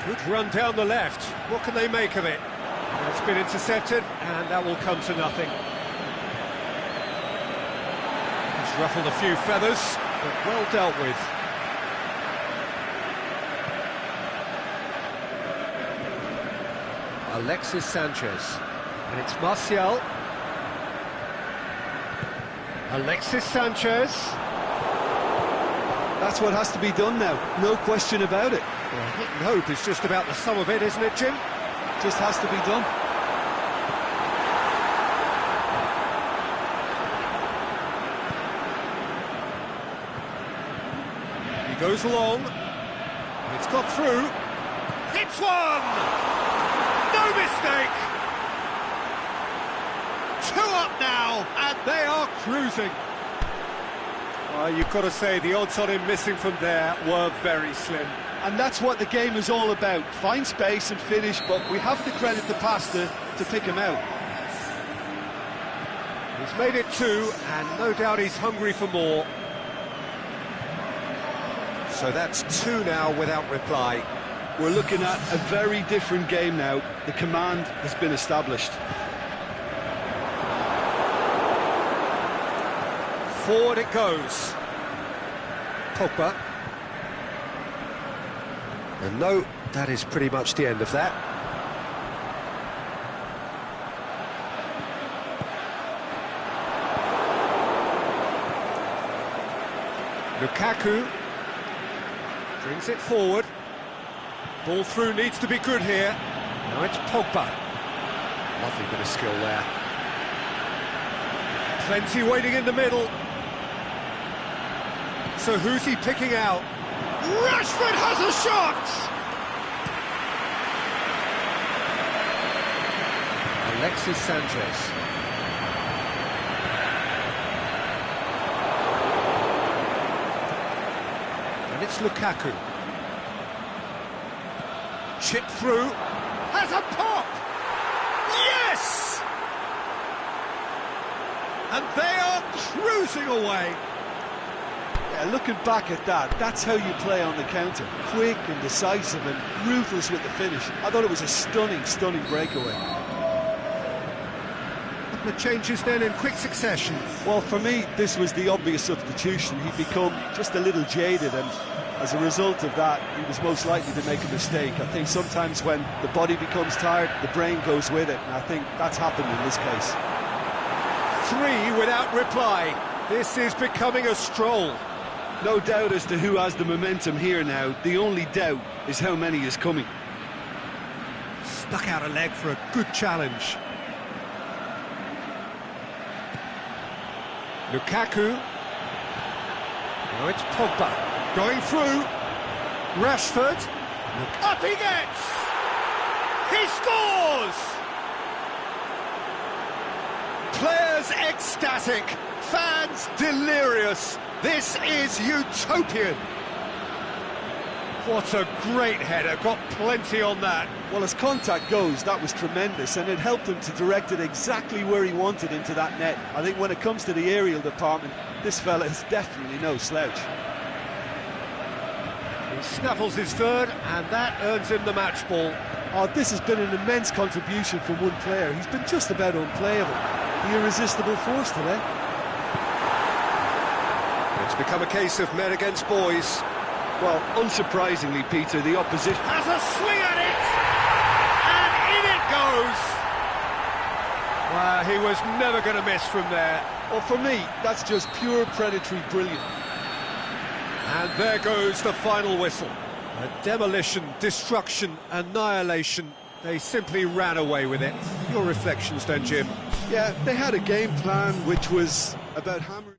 Good run down the left. What can they make of it? It's been intercepted, and that will come to nothing. It's ruffled a few feathers, but well dealt with. Alexis Sanchez. And it's Martial. Alexis Sanchez. That's what has to be done now, no question about it. Well, hit and hope is just about the sum of it, isn't it, Jim? Just has to be done. He goes long. It's got through. Hits one! No mistake! 2 up now, and they are cruising. You've got to say, the odds on him missing from there were very slim. And that's what the game is all about. Find space and finish, but we have to credit the passer to pick him out. He's made it 2, and no doubt he's hungry for more. So that's 2 now without reply. We're looking at a very different game now. The command has been established. Forward it goes. Pogba. And no, that is pretty much the end of that. Lukaku brings it forward. Ball through needs to be good here. Now it's Pogba. Lovely bit of skill there. Plenty waiting in the middle. So who's he picking out? Rashford has a shot! Alexis Sanchez. And it's Lukaku. Chip through. Has a pop! Yes! And they are cruising away. Yeah, looking back at that, that's how you play on the counter. Quick and decisive and ruthless with the finish. I thought it was a stunning, stunning breakaway. The changes then in quick succession. Well, for me, this was the obvious substitution. He'd become just a little jaded, and as a result of that, he was most likely to make a mistake. I think sometimes when the body becomes tired, the brain goes with it, and I think that's happened in this case. 3 without reply. This is becoming a stroll. No doubt as to who has the momentum here now. The only doubt is how many is coming. Stuck out a leg for a good challenge. Lukaku. Now it's Pogba. Going through. Rashford. Up he gets! He scores! Players ecstatic. Fans delirious. This is utopian. What a great header, got plenty on that. Well, as contact goes, that was tremendous, and it helped him to direct it exactly where he wanted into that net. I think when it comes to the aerial department, this fella is definitely no slouch. He snaffles his third, and that earns him the match ball. Oh, this has been an immense contribution from one player. He's been just about unplayable. The irresistible force today. It's become a case of men against boys. Well, unsurprisingly, Peter, the opposition Has a swing at it, and in it goes. Well, he was never going to miss from there. Well, for me, that's just pure predatory brilliance. And there goes the final whistle. A demolition, destruction, annihilation. They simply ran away with it. Your reflections then, Jim? Yeah, they had a game plan which was about hammering.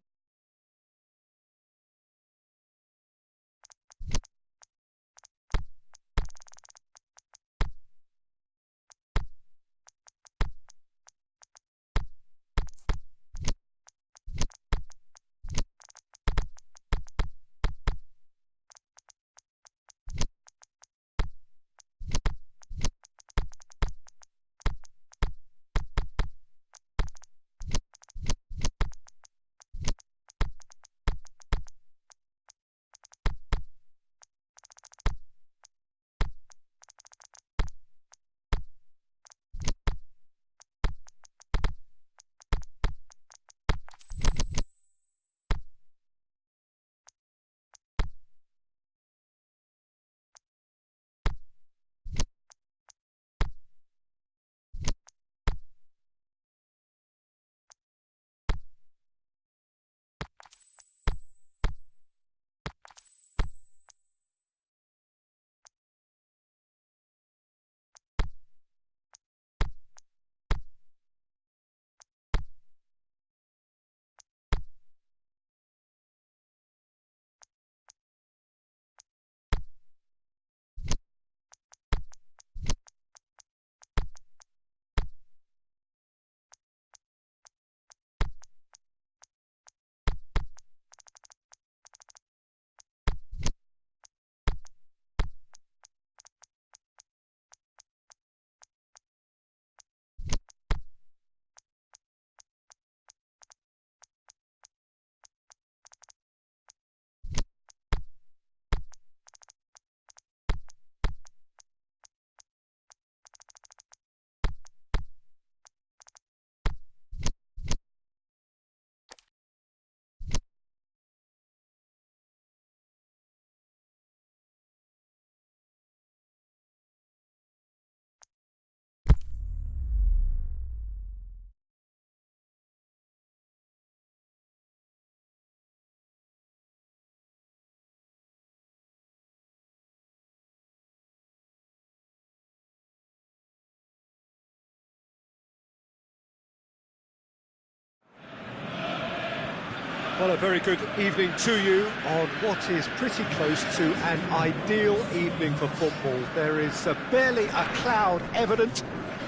Well, a very good evening to you on what is pretty close to an ideal evening for football. There is barely a cloud evident.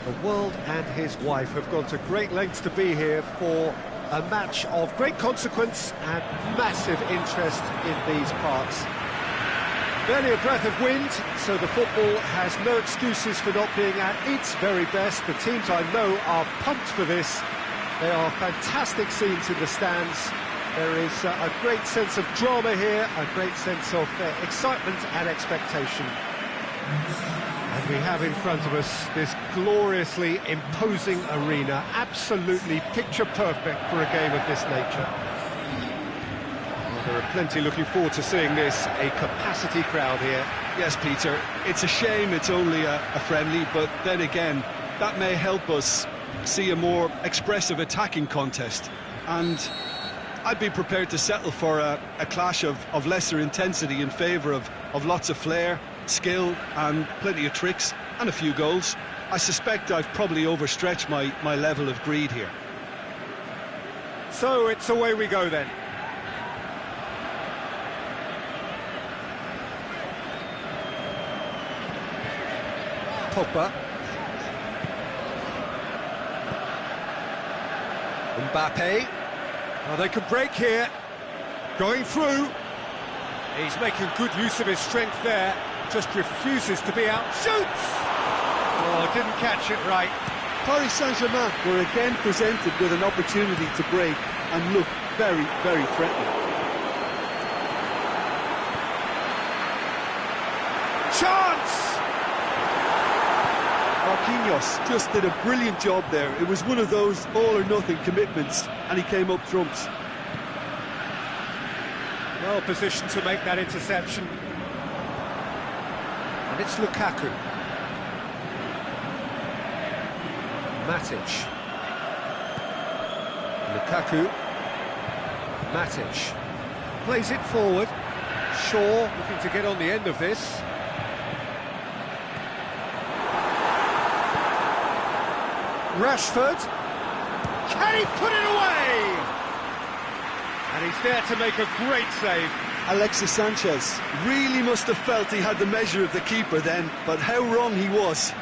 The world and his wife have gone to great lengths to be here for a match of great consequence and massive interest in these parts. Barely a breath of wind, so the football has no excuses for not being at its very best. The teams I know are pumped for this. They are fantastic scenes in the stands. There is a great sense of drama here, a great sense of excitement and expectation. And we have in front of us this gloriously imposing arena, absolutely picture perfect for a game of this nature. Well, there are plenty looking forward to seeing this, a capacity crowd here. Yes, Peter, it's a shame it's only a friendly, but then again, that may help us see a more expressive attacking contest. And I'd be prepared to settle for a clash of lesser intensity in favour of lots of flair, skill and plenty of tricks and a few goals. I suspect I've probably overstretched my level of greed here. So it's away we go then. Pogba. Mbappe. Oh, they can break here. Going through. He's making good use of his strength there. Just refuses to be out. Shoots! Oh, didn't catch it right. Paris Saint-Germain were again presented with an opportunity to break and look very, very threatening. Chance! Marquinhos just did a brilliant job there. It was one of those all-or-nothing commitments, and he came up trumps. Well positioned to make that interception. And it's Lukaku. Matic. Lukaku. Matic. Plays it forward. Shaw looking to get on the end of this. Rashford. Can he put it away? And he's there to make a great save. Alexis Sanchez really must have felt he had the measure of the keeper then, but how wrong he was.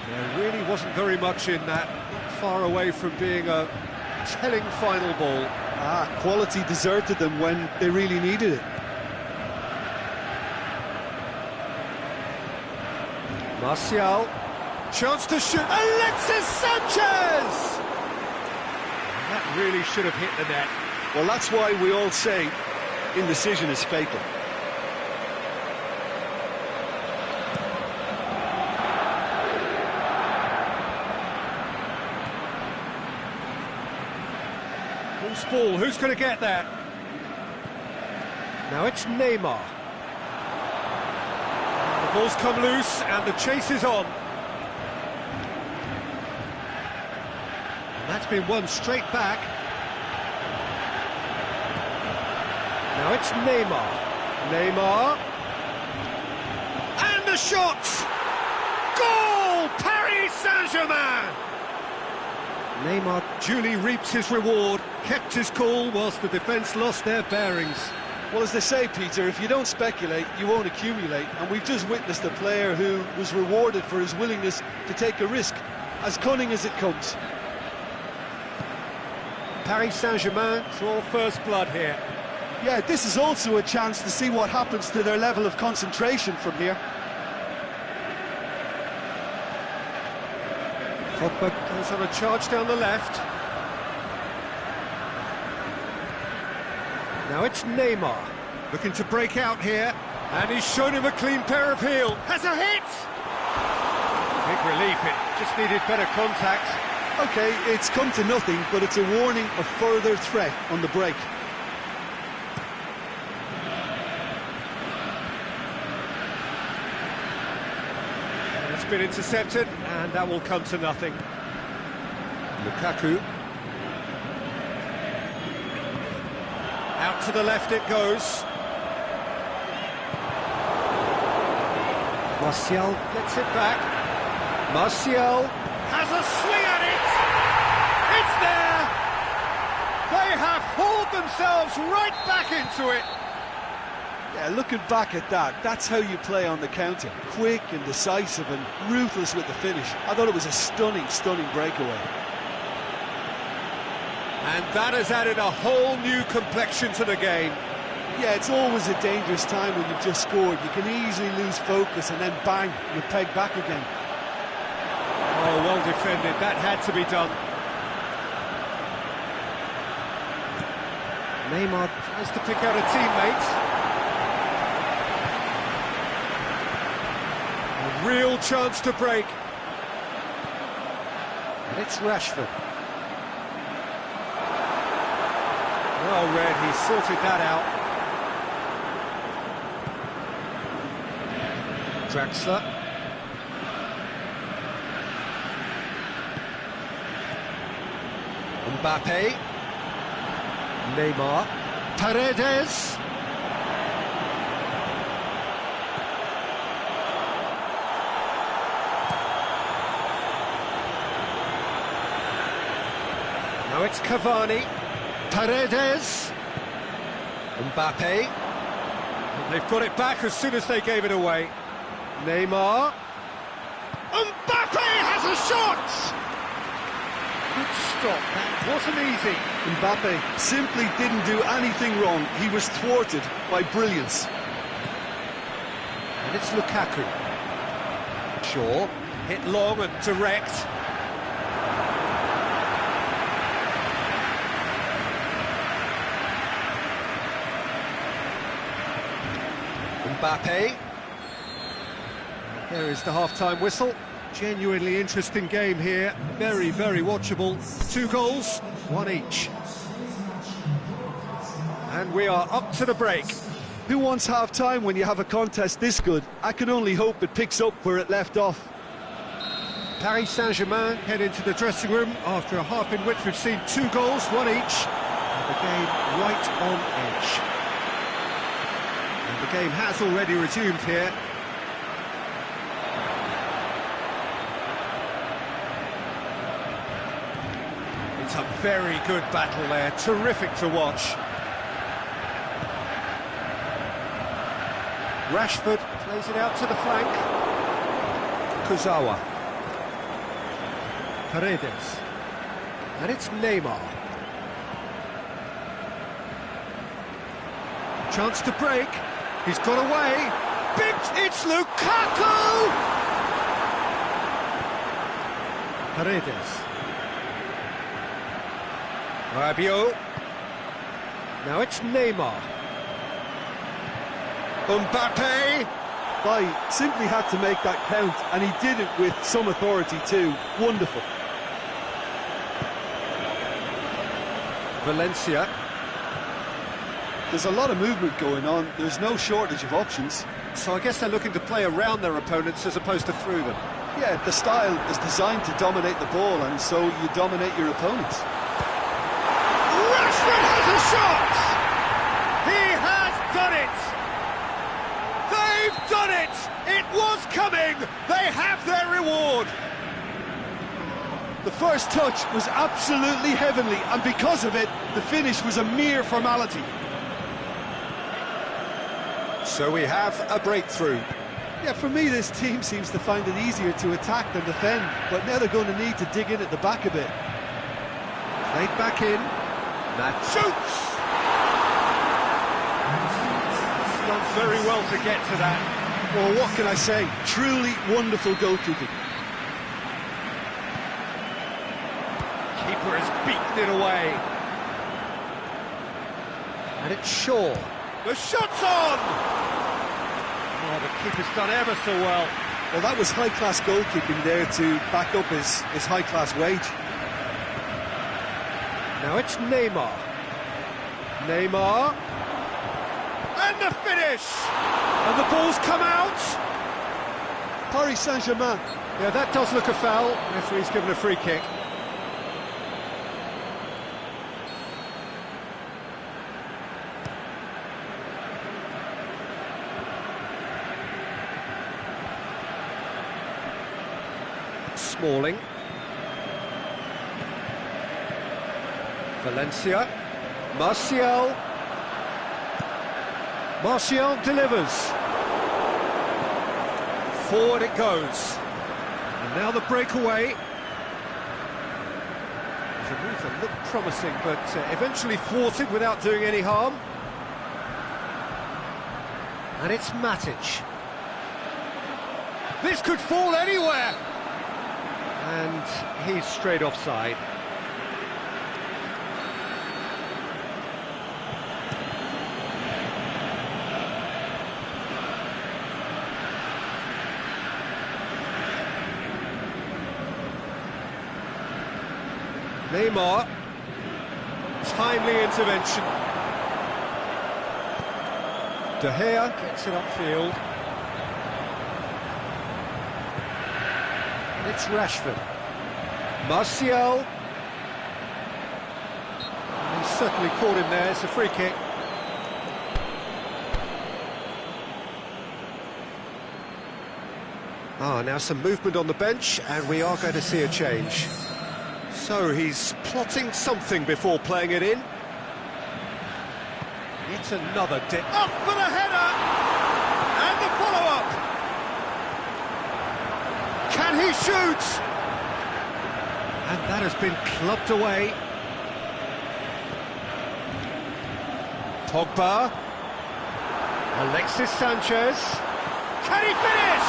There really wasn't very much in that, not far away from being a telling final ball. Quality deserted them when they really needed it. Martial, chance to shoot, Alexis Sanchez! That really should have hit the net. Well, that's why we all say indecision is fatal. Loose ball, who's going to get that? Now it's Neymar. The ball's come loose and the chase is on. And that's been won straight back. Now it's Neymar. Neymar. And the shot! Goal! Paris Saint-Germain! Neymar duly reaps his reward, kept his cool whilst the defence lost their bearings. Well, as they say, Peter, if you don't speculate, you won't accumulate. And we've just witnessed a player who was rewarded for his willingness to take a risk, as cunning as it comes. Paris Saint-Germain draw first blood here. Yeah, this is also a chance to see what happens to their level of concentration from here. Pogba goes on a charge down the left. Now it's Neymar, looking to break out here, and he's shown him a clean pair of heels. Has a hit! Big relief, it just needed better contact. OK, it's come to nothing, but it's a warning of further threat on the break. It's been intercepted, and that will come to nothing. Lukaku. Out to the left it goes. Martial gets it back. Martial has a swing at it! It's there! They have hauled themselves right back into it! Yeah, looking back at that, that's how you play on the counter. Quick and decisive and ruthless with the finish. I thought it was a stunning, stunning breakaway. And that has added a whole new complexion to the game. Yeah, it's always a dangerous time when you've just scored. You can easily lose focus and then bang, you're pegged back again. Oh, well defended. That had to be done. Neymar tries to pick out a teammate. A real chance to break. And it's Rashford. Well read, he sorted that out. Draxler. Mbappe. Neymar. Paredes. Now it's Cavani. Paredes. Mbappe. And they've got it back as soon as they gave it away. Neymar. Mbappe has a shot! Good stop, that wasn't easy. Mbappe simply didn't do anything wrong. He was thwarted by brilliance. And it's Lukaku. Shaw, hit long and direct. Mbappe. There is the half-time whistle. Genuinely interesting game here. Very, very watchable. 2 goals, 1 each. And we are up to the break. Who wants half-time when you have a contest this good? I can only hope it picks up where it left off. Paris Saint-Germain head into the dressing room after a half in which we've seen 2 goals, 1 each. And the game right on edge. And the game has already resumed here. It's a very good battle there, terrific to watch. Rashford plays it out to the flank. Kurzawa. Paredes. And it's Neymar. Chance to break. He's got away. It's Lukaku! Paredes. Rabiot. Now it's Neymar. Mbappe. Bai simply had to make that count, and he did it with some authority too. Wonderful. Valencia. There's a lot of movement going on. There's no shortage of options. So I guess they're looking to play around their opponents as opposed to through them. Yeah, the style is designed to dominate the ball, and so you dominate your opponents. Rashford has a shot! He has done it! They've done it! It was coming! They have their reward! The first touch was absolutely heavenly, and because of it, the finish was a mere formality. So we have a breakthrough. Yeah, for me, this team seems to find it easier to attack than defend, but now they're going to need to dig in at the back a bit. Played back in. That shoots! It's done very well to get to that. Well, what can I say? Truly wonderful goalkeeping. Keeper has beaten it away. And it's Shaw. The shot's on! Oh, the keeper's done ever so well. Well, that was high-class goalkeeping there to back up his high-class wage. Now it's Neymar. Neymar. And the finish! And the ball's come out! Paris Saint-Germain. Yeah, that does look a foul. Referee's given a free kick. Smalling. Valencia. Martial. Martial delivers. Forward it goes. And now the breakaway. The move that looked promising, but eventually thwarted without doing any harm. And it's Matic. This could fall anywhere! And he's straight offside. Neymar. Timely intervention. De Gea gets it upfield. It's Rashford. Martial. He's certainly caught him there. It's a free kick. Now some movement on the bench, and we are going to see a change. So he's plotting something before playing it in. It's another dip. Up for the header! And the follow-up! Can he shoot? And that has been clubbed away. Pogba. Alexis Sanchez. Can he finish?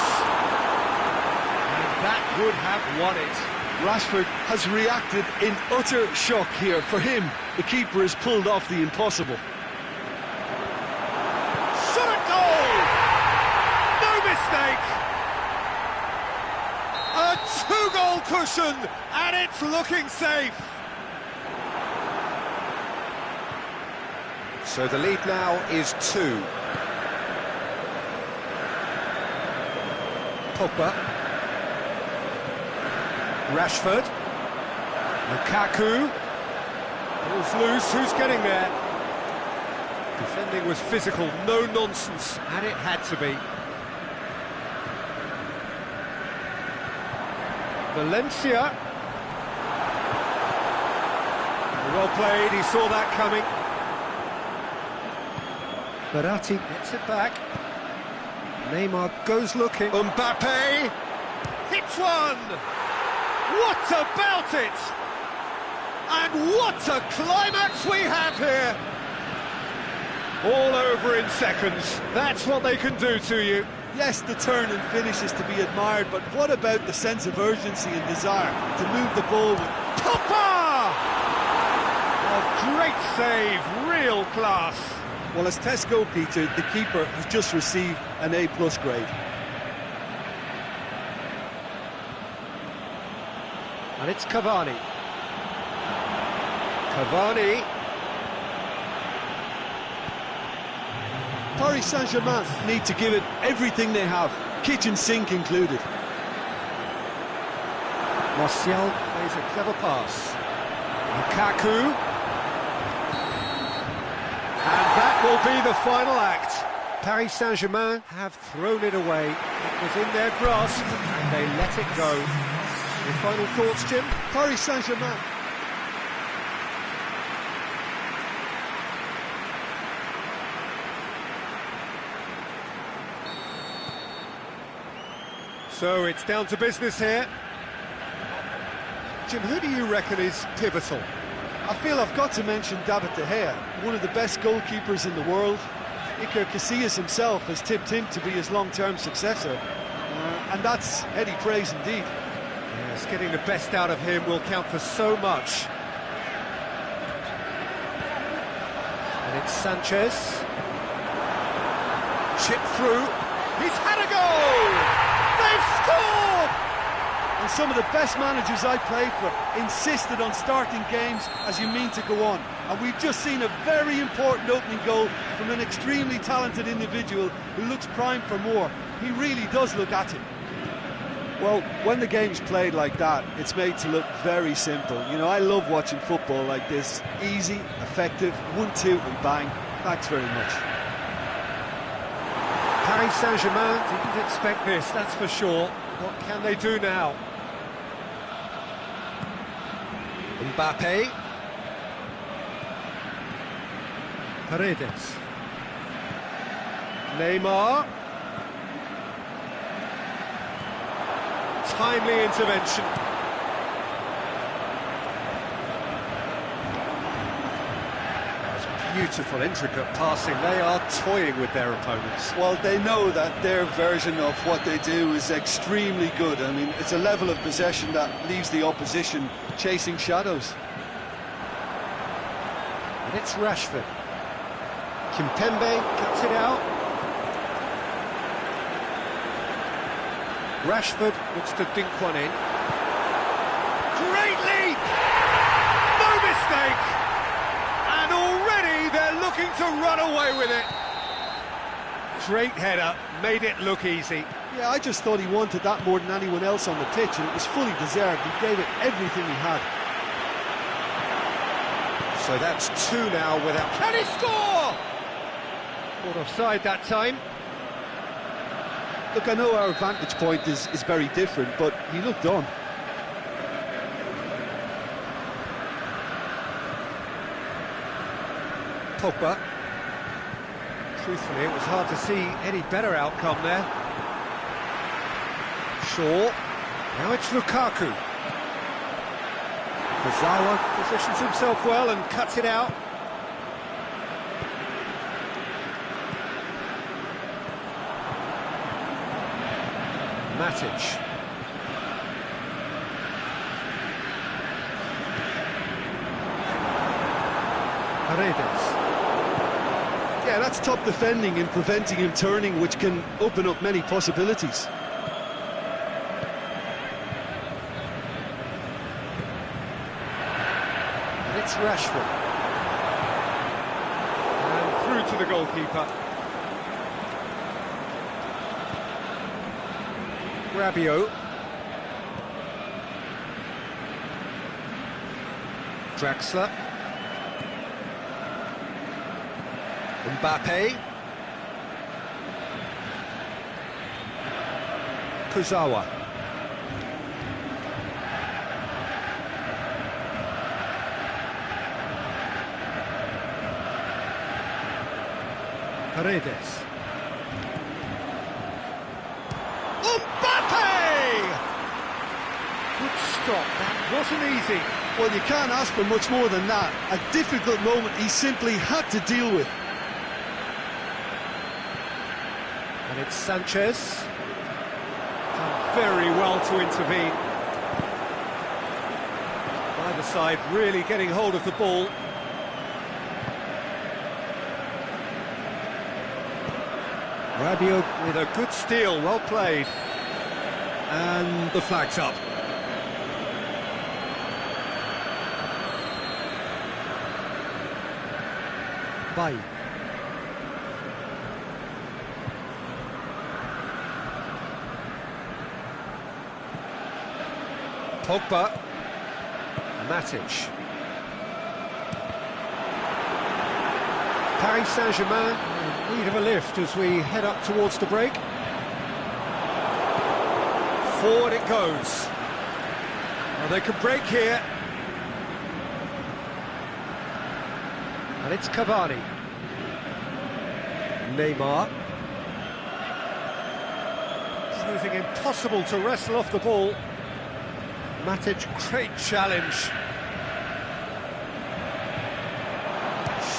And that would have won it. Rashford has reacted in utter shock here. For him, the keeper has pulled off the impossible. Shot at goal! No mistake! A two-goal cushion, and it's looking safe. So the lead now is 2. Pogba. Rashford. Lukaku. Ball's loose, who's getting there? Defending was physical, no nonsense, and it had to be. Valencia. Well played, he saw that coming. Verratti gets it back. Neymar goes looking. Mbappe hits one! What about it? And what a climax we have here! All over in seconds. That's what they can do to you. Yes, the turn and finish is to be admired, but what about the sense of urgency and desire to move the ball with Pogba? A great save, real class. Well, as tests go, Peter, the keeper has just received an A+ grade. And it's Cavani. Cavani. Paris Saint-Germain need to give it everything they have, kitchen sink included. Martial plays a clever pass. Lukaku. And that will be the final act. Paris Saint-Germain have thrown it away. It was in their grasp, and they let it go. Your final thoughts, Jim? Paris Saint-Germain. So it's down to business here. Jim, who do you reckon is pivotal? I feel I've got to mention David De Gea, one of the best goalkeepers in the world. Iker Casillas himself has tipped him to be his long-term successor, and that's heady praise indeed. Yes, getting the best out of him will count for so much. And it's Sanchez. Chip through. He's had a goal! They've scored! And some of the best managers I played for insisted on starting games as you mean to go on. And we've just seen a very important opening goal from an extremely talented individual who looks primed for more. He really does look at it. Well, when the game's played like that, it's made to look very simple. You know, I love watching football like this. Easy, effective, 1-2 and bang. Thanks very much. Paris Saint-Germain didn't expect this, that's for sure. What can they do now? Mbappe. Paredes. Neymar. Timely intervention. That's beautiful, intricate passing. They are toying with their opponents. Well, they know that their version of what they do is extremely good. I mean, it's a level of possession that leaves the opposition chasing shadows. And it's Rashford. Kimpembe cuts it out. Rashford looks to dink one in. Great leap! No mistake! And already they're looking to run away with it. Great header, made it look easy. Yeah, I just thought he wanted that more than anyone else on the pitch, and it was fully deserved. He gave it everything he had. So that's 2 now without... Can he score? Caught offside that time. Look, I know our vantage point is very different, but he looked on. Pogba. Truthfully, it was hard to see any better outcome there. Shaw. Now it's Lukaku. Kurzawa positions himself well and cuts it out. Matic. Paredes. Yeah, that's top defending and preventing him turning, which can open up many possibilities. And it's Rashford. And through to the goalkeeper. Rabiot. Draxler. Mbappe. Kurzawa. Paredes. Mbappe! Good stop, that wasn't easy. Well, you can't ask for much more than that. A difficult moment he simply had to deal with. And it's Sanchez. Done very well to intervene. Either side really getting hold of the ball. Rabiot with a good steal, well played. And the flag's up. Bay. Pogba. Matic. Paris Saint-Germain in need of a lift as we head up towards the break. Forward it goes. Well, they can break here. And it's Cavani. Neymar. Proving impossible to wrestle off the ball. Matic, great challenge.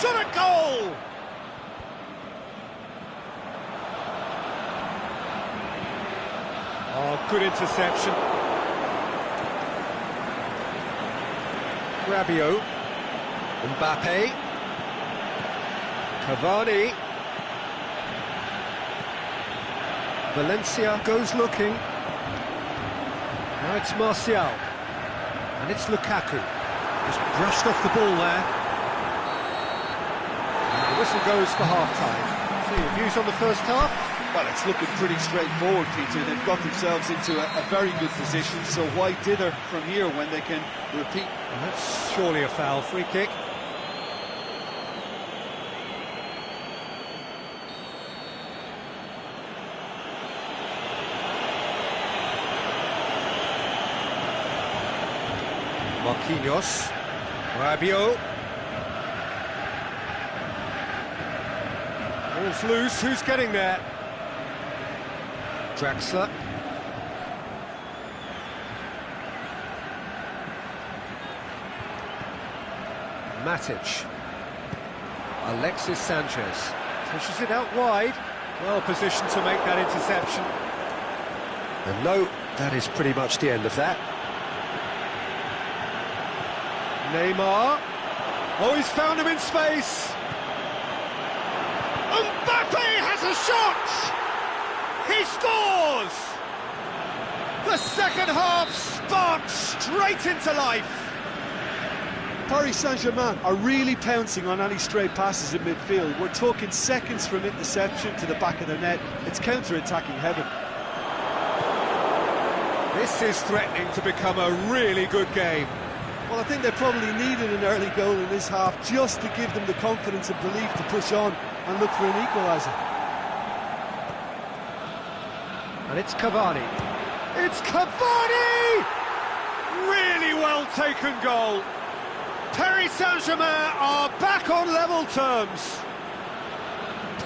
Shot a goal! Oh, good interception. Rabiot. Mbappe. Cavani. Valencia goes looking. Now it's Martial. And it's Lukaku. Just brushed off the ball there. And the whistle goes for half-time. So your views on the first half? Well, it's looking pretty straightforward, Peter. They've got themselves into a very good position, so why dither from here when they can repeat? And that's surely a foul. Free kick. Marquinhos. Rabiot. Ball's loose. Who's getting there? Draxler. Matic. Alexis Sanchez. Pushes it out wide. Well positioned to make that interception. And no, that is pretty much the end of that. Neymar. Oh, he's found him in space. Mbappe has a shot! He scores! The second half sparked straight into life. Paris Saint-Germain are really pouncing on any stray passes in midfield. We're talking seconds from interception to the back of the net. It's counter-attacking heaven. This is threatening to become a really good game. Well, I think they probably needed an early goal in this half just to give them the confidence and belief to push on and look for an equaliser. And it's Cavani. It's Cavani! Really well taken goal. Paris Saint-Germain are back on level terms.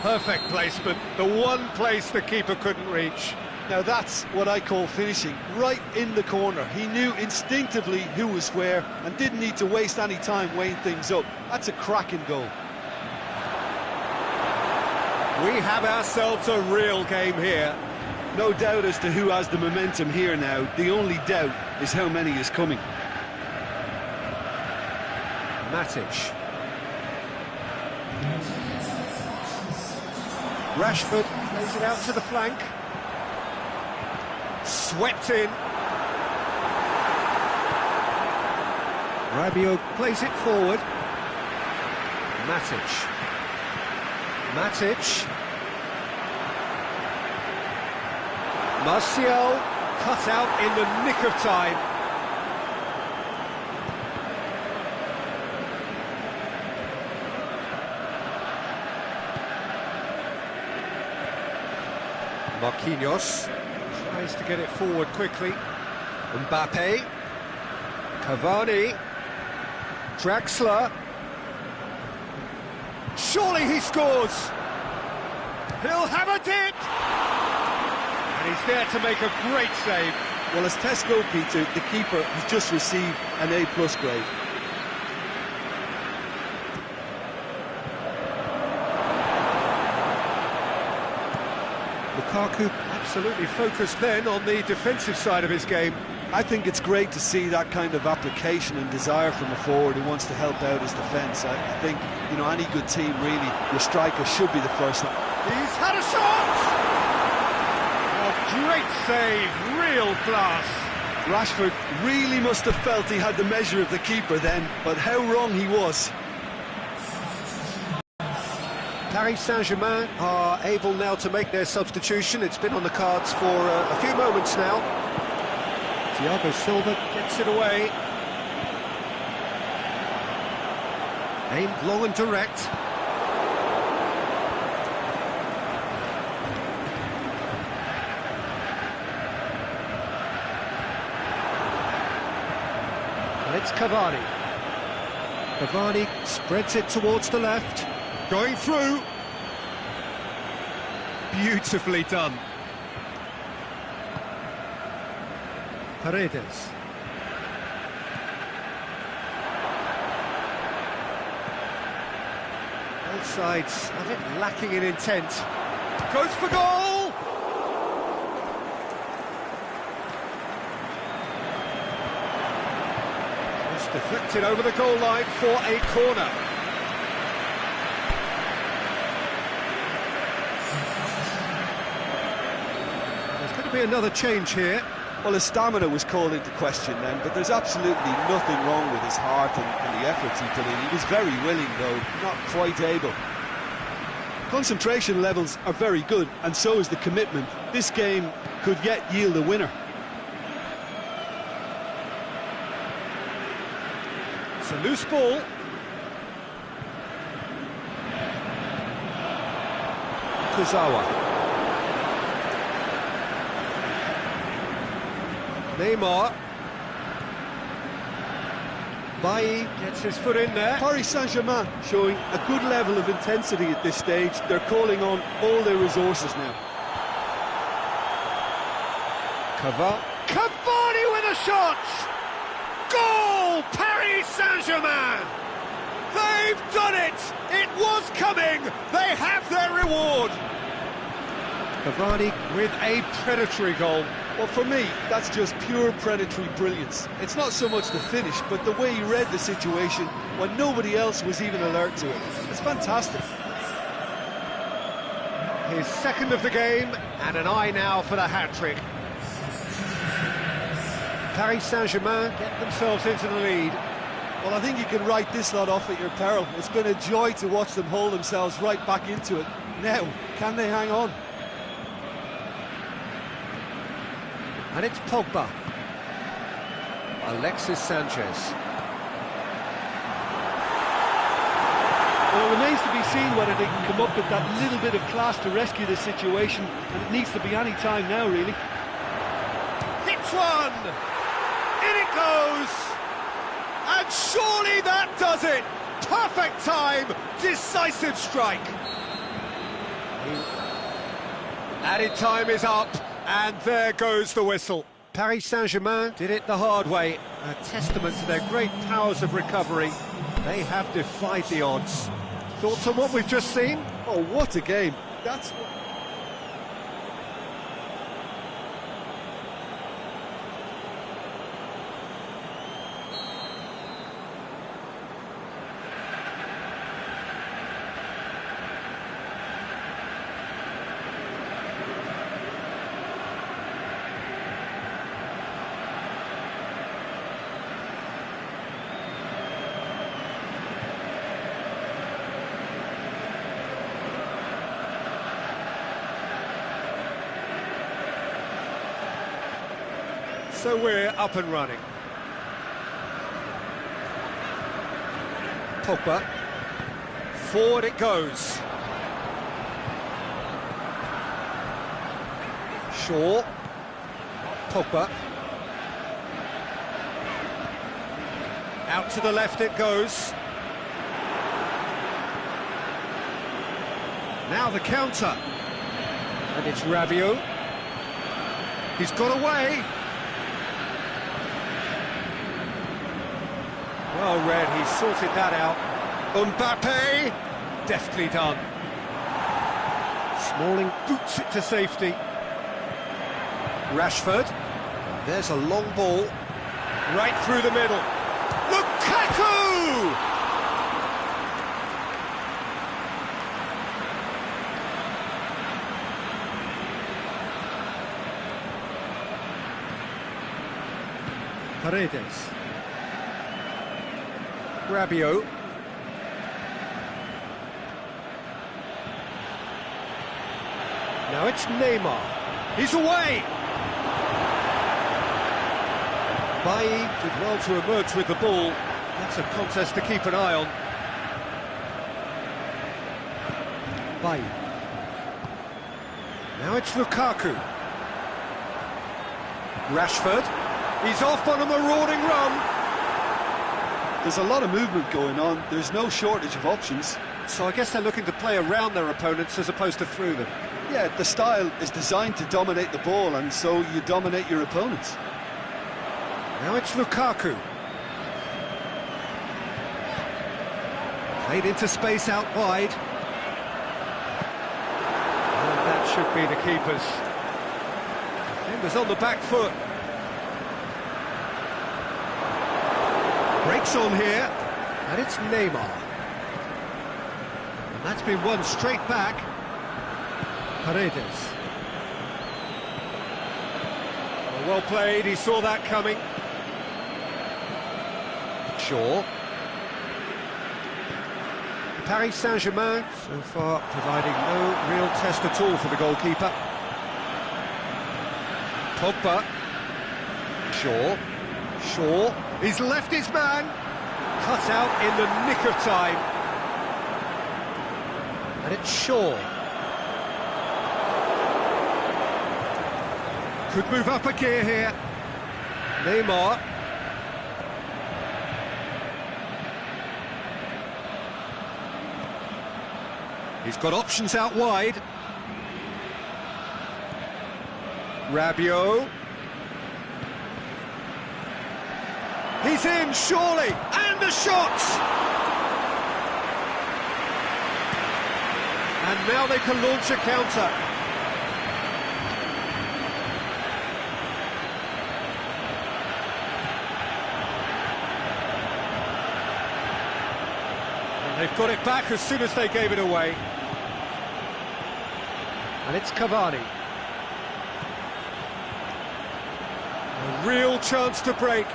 Perfect placement, the one place the keeper couldn't reach. Now that's what I call finishing, right in the corner. He knew instinctively who was where and didn't need to waste any time weighing things up. That's a cracking goal. We have ourselves a real game here. No doubt as to who has the momentum here now. The only doubt is how many is coming. Matic. Rashford plays it out to the flank. Swept in. Rabiot plays it forward. Matic. Martial cut out in the nick of time. Marquinhos tries to get it forward quickly. Mbappe. Cavani. Draxler. Surely he scores! He'll have a dip! And he's there to make a great save. Well, as tests go, Peter, the keeper has just received an A+ grade. Lukaku absolutely focused then on the defensive side of his game. I think it's great to see that kind of application and desire from a forward who wants to help out his defence. I think, you know, any good team, really, your striker should be the first one. He's had a shot! A great save, real class. Rashford really must have felt he had the measure of the keeper then, but how wrong he was. Paris Saint-Germain are able now to make their substitution. It's been on the cards for a few moments now. Thiago Silva gets it away. Aimed long and direct. And it's Cavani. Cavani spreads it towards the left. Going through. Beautifully done. Paredes. Both sides a bit lacking in intent. Goes for goal! Just deflected over the goal line for a corner. There's going to be another change here. Well, his stamina was called into question then, but there's absolutely nothing wrong with his heart and the efforts he put in. He was very willing, though, not quite able. Concentration levels are very good, and so is the commitment. This game could yet yield a winner. It's a loose ball. Kurzawa. Neymar. Bailly gets his foot in there. Paris Saint-Germain showing a good level of intensity at this stage. They're calling on all their resources now. Cavani with a shot! Goal! Paris Saint-Germain! They've done it! It was coming! They have their reward! Cavani with a predatory goal. Well, for me, that's just pure predatory brilliance. It's not so much the finish, but the way he read the situation when nobody else was even alert to it. It's fantastic. His second of the game, and an eye now for the hat-trick. Paris Saint-Germain get themselves into the lead. Well, I think you can write this lot off at your peril. It's been a joy to watch them hold themselves right back into it. Now, can they hang on? And it's Pogba. Alexis Sanchez. Well, it remains to be seen whether they can come up with that little bit of class to rescue the situation, and it needs to be any time now, really. Hits one! In it goes! And Surely that does it! Perfect time, decisive strike. Added time is up, and there goes the whistle. Paris Saint-Germain did it the hard way, a testament to their great powers of recovery. They have defied the odds. Thoughts on what we've just seen? Oh, what a game. That's... So we're up and running. Pogba. Forward it goes. Shaw. Pogba. Out to the left it goes. Now the counter. And it's Rabiot. He's got away. Well read, he sorted that out. Mbappe, deftly done. Smalling boots it to safety. Rashford, there's a long ball, right through the middle. Lukaku! Paredes. Rabiot. Now it's Neymar. He's away! Bailly did well to emerge with the ball. That's a contest to keep an eye on. Bailly. Now it's Lukaku. Rashford. He's off on a marauding run. There's a lot of movement going on. There's no shortage of options. So I guess they're looking to play around their opponents as opposed to through them. Yeah, the style is designed to dominate the ball, and so you dominate your opponents. Now it's Lukaku. Played into space out wide. And that should be the keeper's. Defender's on the back foot. Breaks on here, and it's Neymar. And that's been won straight back. Paredes. Well played, he saw that coming. Shaw. Paris Saint-Germain, so far providing no real test at all for the goalkeeper. Pogba. Shaw. He's left his man. Cut out in the nick of time. And it's Shaw. Could move up a gear here. Neymar. He's got options out wide. Rabiot. He's in, surely, and the shot! And now they can launch a counter. And they've got it back as soon as they gave it away. And it's Cavani. A real chance to break.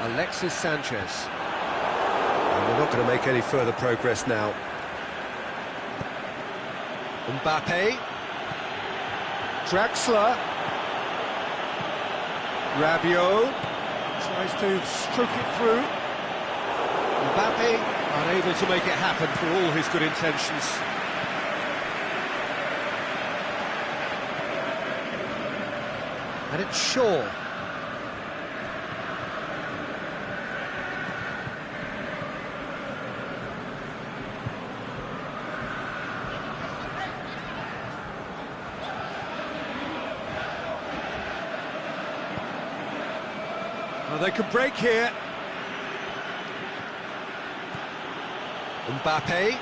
Alexis Sanchez. And they're not going to make any further progress now. Mbappe. Draxler. Rabiot. Tries to stroke it through. Mbappe unable to make it happen for all his good intentions. And it's Shaw. Well, they could break here. Mbappe,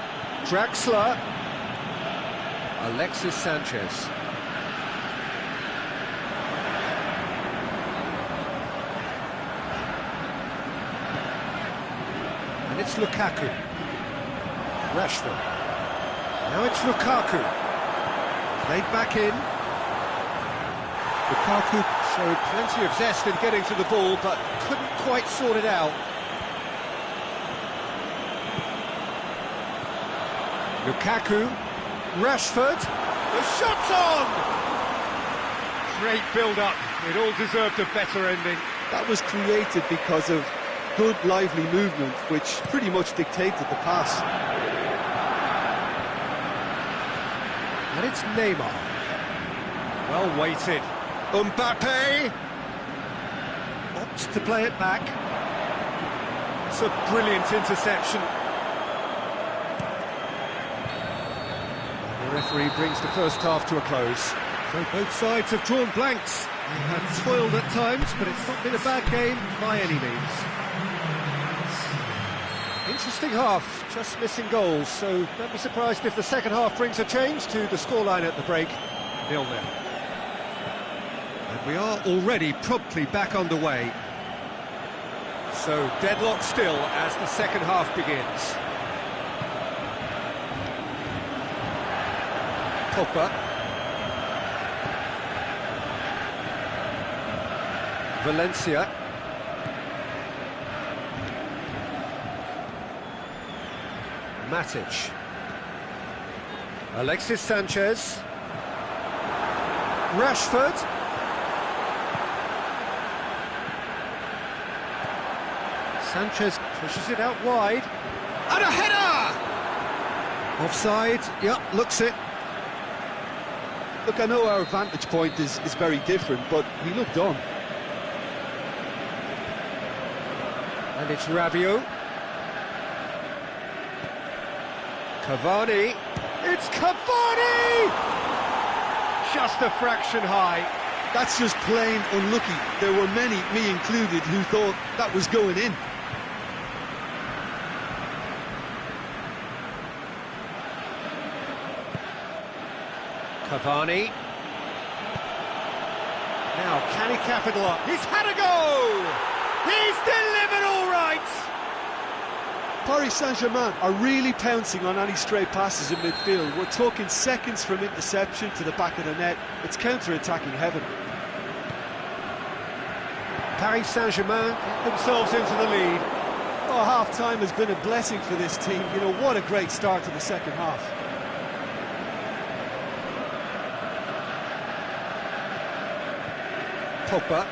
Draxler, Alexis Sanchez. And it's Lukaku. Rashford. Now it's Lukaku. Played back in. Lukaku showed plenty of zest in getting to the ball, but couldn't quite sort it out. Lukaku, Rashford, the shot's on! Great build-up, it all deserved a better ending. That was created because of good, lively movement, which pretty much dictated the pass. And it's Neymar. Well weighted. Mbappe! Opts to play it back. It's a brilliant interception. The referee brings the first half to a close. So both sides have drawn blanks. They have toiled at times, but it's not been a bad game by any means. Interesting half, just missing goals, so don't be surprised if the second half brings a change to the scoreline at the break, 0-0. And we are already promptly back underway. So deadlock still as the second half begins. Pogba. Valencia. Matic. Alexis Sanchez. Rashford. Sanchez pushes it out wide. And a header! Offside, yep, looks it. Look, I know our vantage point is very different, but he looked on. And it's Rabiot. Cavani. It's Cavani! Just a fraction high. That's just plain unlucky. There were many, me included, who thought that was going in. Cavani. Now, can he capitalise? He's had a go! He's delivered all right! Paris Saint-Germain are really pouncing on any stray passes in midfield. We're talking seconds from interception to the back of the net. It's counter-attacking heaven. Paris Saint-Germain get themselves into the lead. Oh, half-time has been a blessing for this team. You know, what a great start to the second half. Pogba.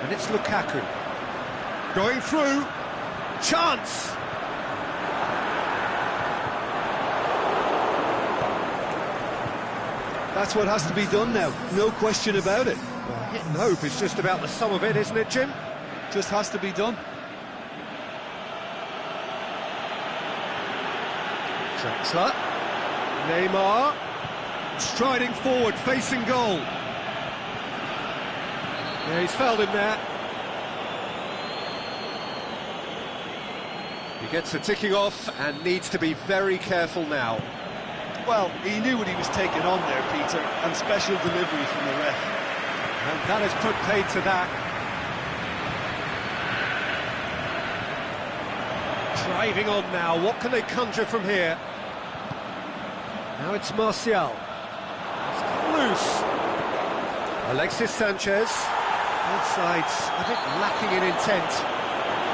And it's Lukaku. Going through. Chance! That's what has to be done now. No question about it. Well, hit and hope is just about the sum of it, isn't it, Jim? Just has to be done. Draxler. Neymar. Striding forward, facing goal. Yeah, he's fouled him there. He gets the ticking off and needs to be very careful now. Well, he knew what he was taking on there, Peter, and special delivery from the ref. And that has put paid to that. Driving on now, what can they conjure from here? Now it's Martial. It's loose. Alexis Sanchez. Both sides a bit lacking in intent.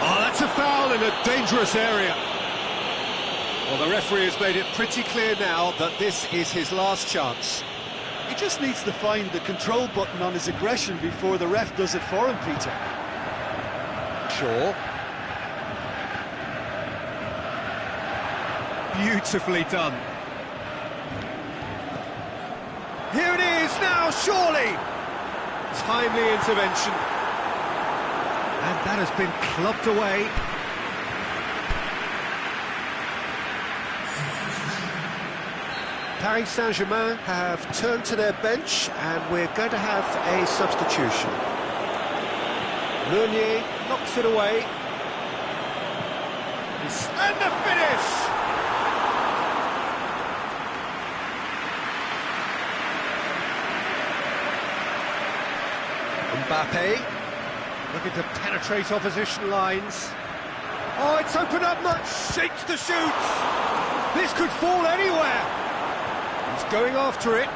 Oh, that's a foul in a dangerous area. Well, the referee has made it pretty clear now that this is his last chance. He just needs to find the control button on his aggression before the ref does it for him, Peter. Sure. Beautifully done. Here it is now, surely. Timely intervention. And that has been clubbed away. Paris Saint-Germain have turned to their bench, and we're going to have a substitution. Meunier knocks it away. And the finish! Mbappe, looking to penetrate opposition lines. Oh, it's opened up much, shakes to shoot! This could fall anywhere! He's going after it.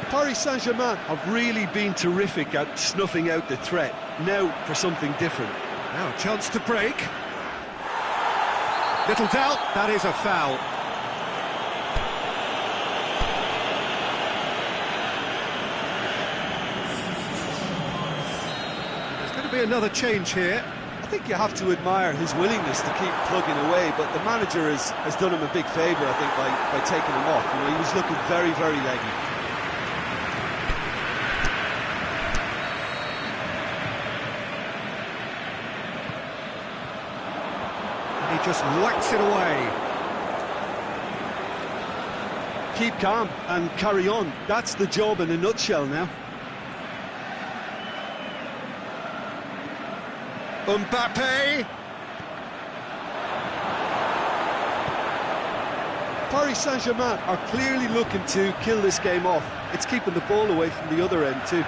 Paris Saint-Germain have really been terrific at snuffing out the threat. Now for something different. Now a chance to break. Little doubt, that is a foul. There's going to be another change here. I think you have to admire his willingness to keep plugging away, but the manager has done him a big favour, I think, by taking him off. You know, he was looking very, very leggy. He just whacks it away. Keep calm and carry on. That's the job in a nutshell now. Mbappe! Paris Saint-Germain are clearly looking to kill this game off. It's keeping the ball away from the other end too.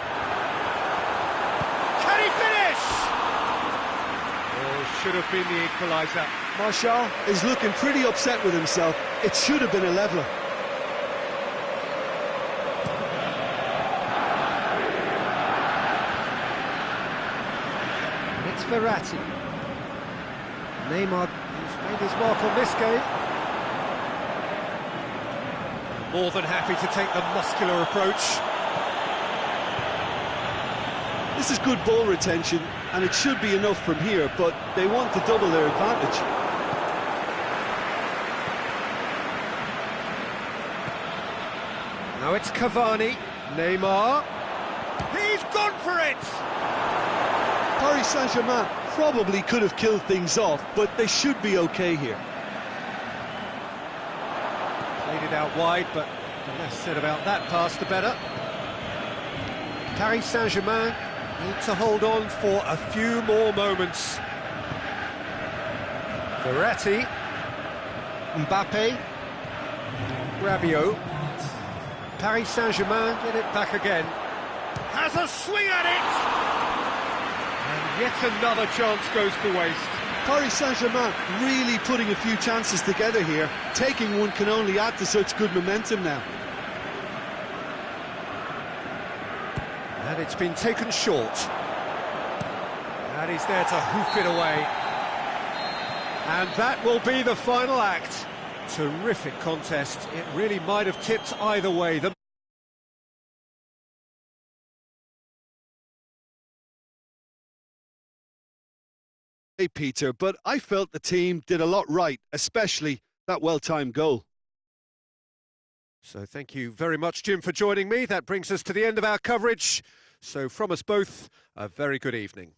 Can he finish? Oh, should have been the equaliser. Martial is looking pretty upset with himself. It should have been a leveller. It's Verratti. Neymar has made his mark on this game. More than happy to take the muscular approach. This is good ball retention, and it should be enough from here, but they want to double their advantage. Now it's Cavani. Neymar. He's gone for it! Paris Saint-Germain probably could have killed things off, but they should be okay here. Played it out wide, but the less said about that pass, the better. Paris Saint-Germain need to hold on for a few more moments. Verratti. Mbappe. Rabiot. Paris Saint-Germain get it back again. Has a swing at it! And yet another chance goes to waste. Paris Saint-Germain really putting a few chances together here. Taking one can only add to such good momentum now. And it's been taken short. And he's there to hoof it away. And that will be the final act. Terrific contest. It really might have tipped either way. Hey, Peter, but I felt the team did a lot right, especially that well-timed goal. So thank you very much, Jim, for joining me. That brings us to the end of our coverage. So from us both, a very good evening.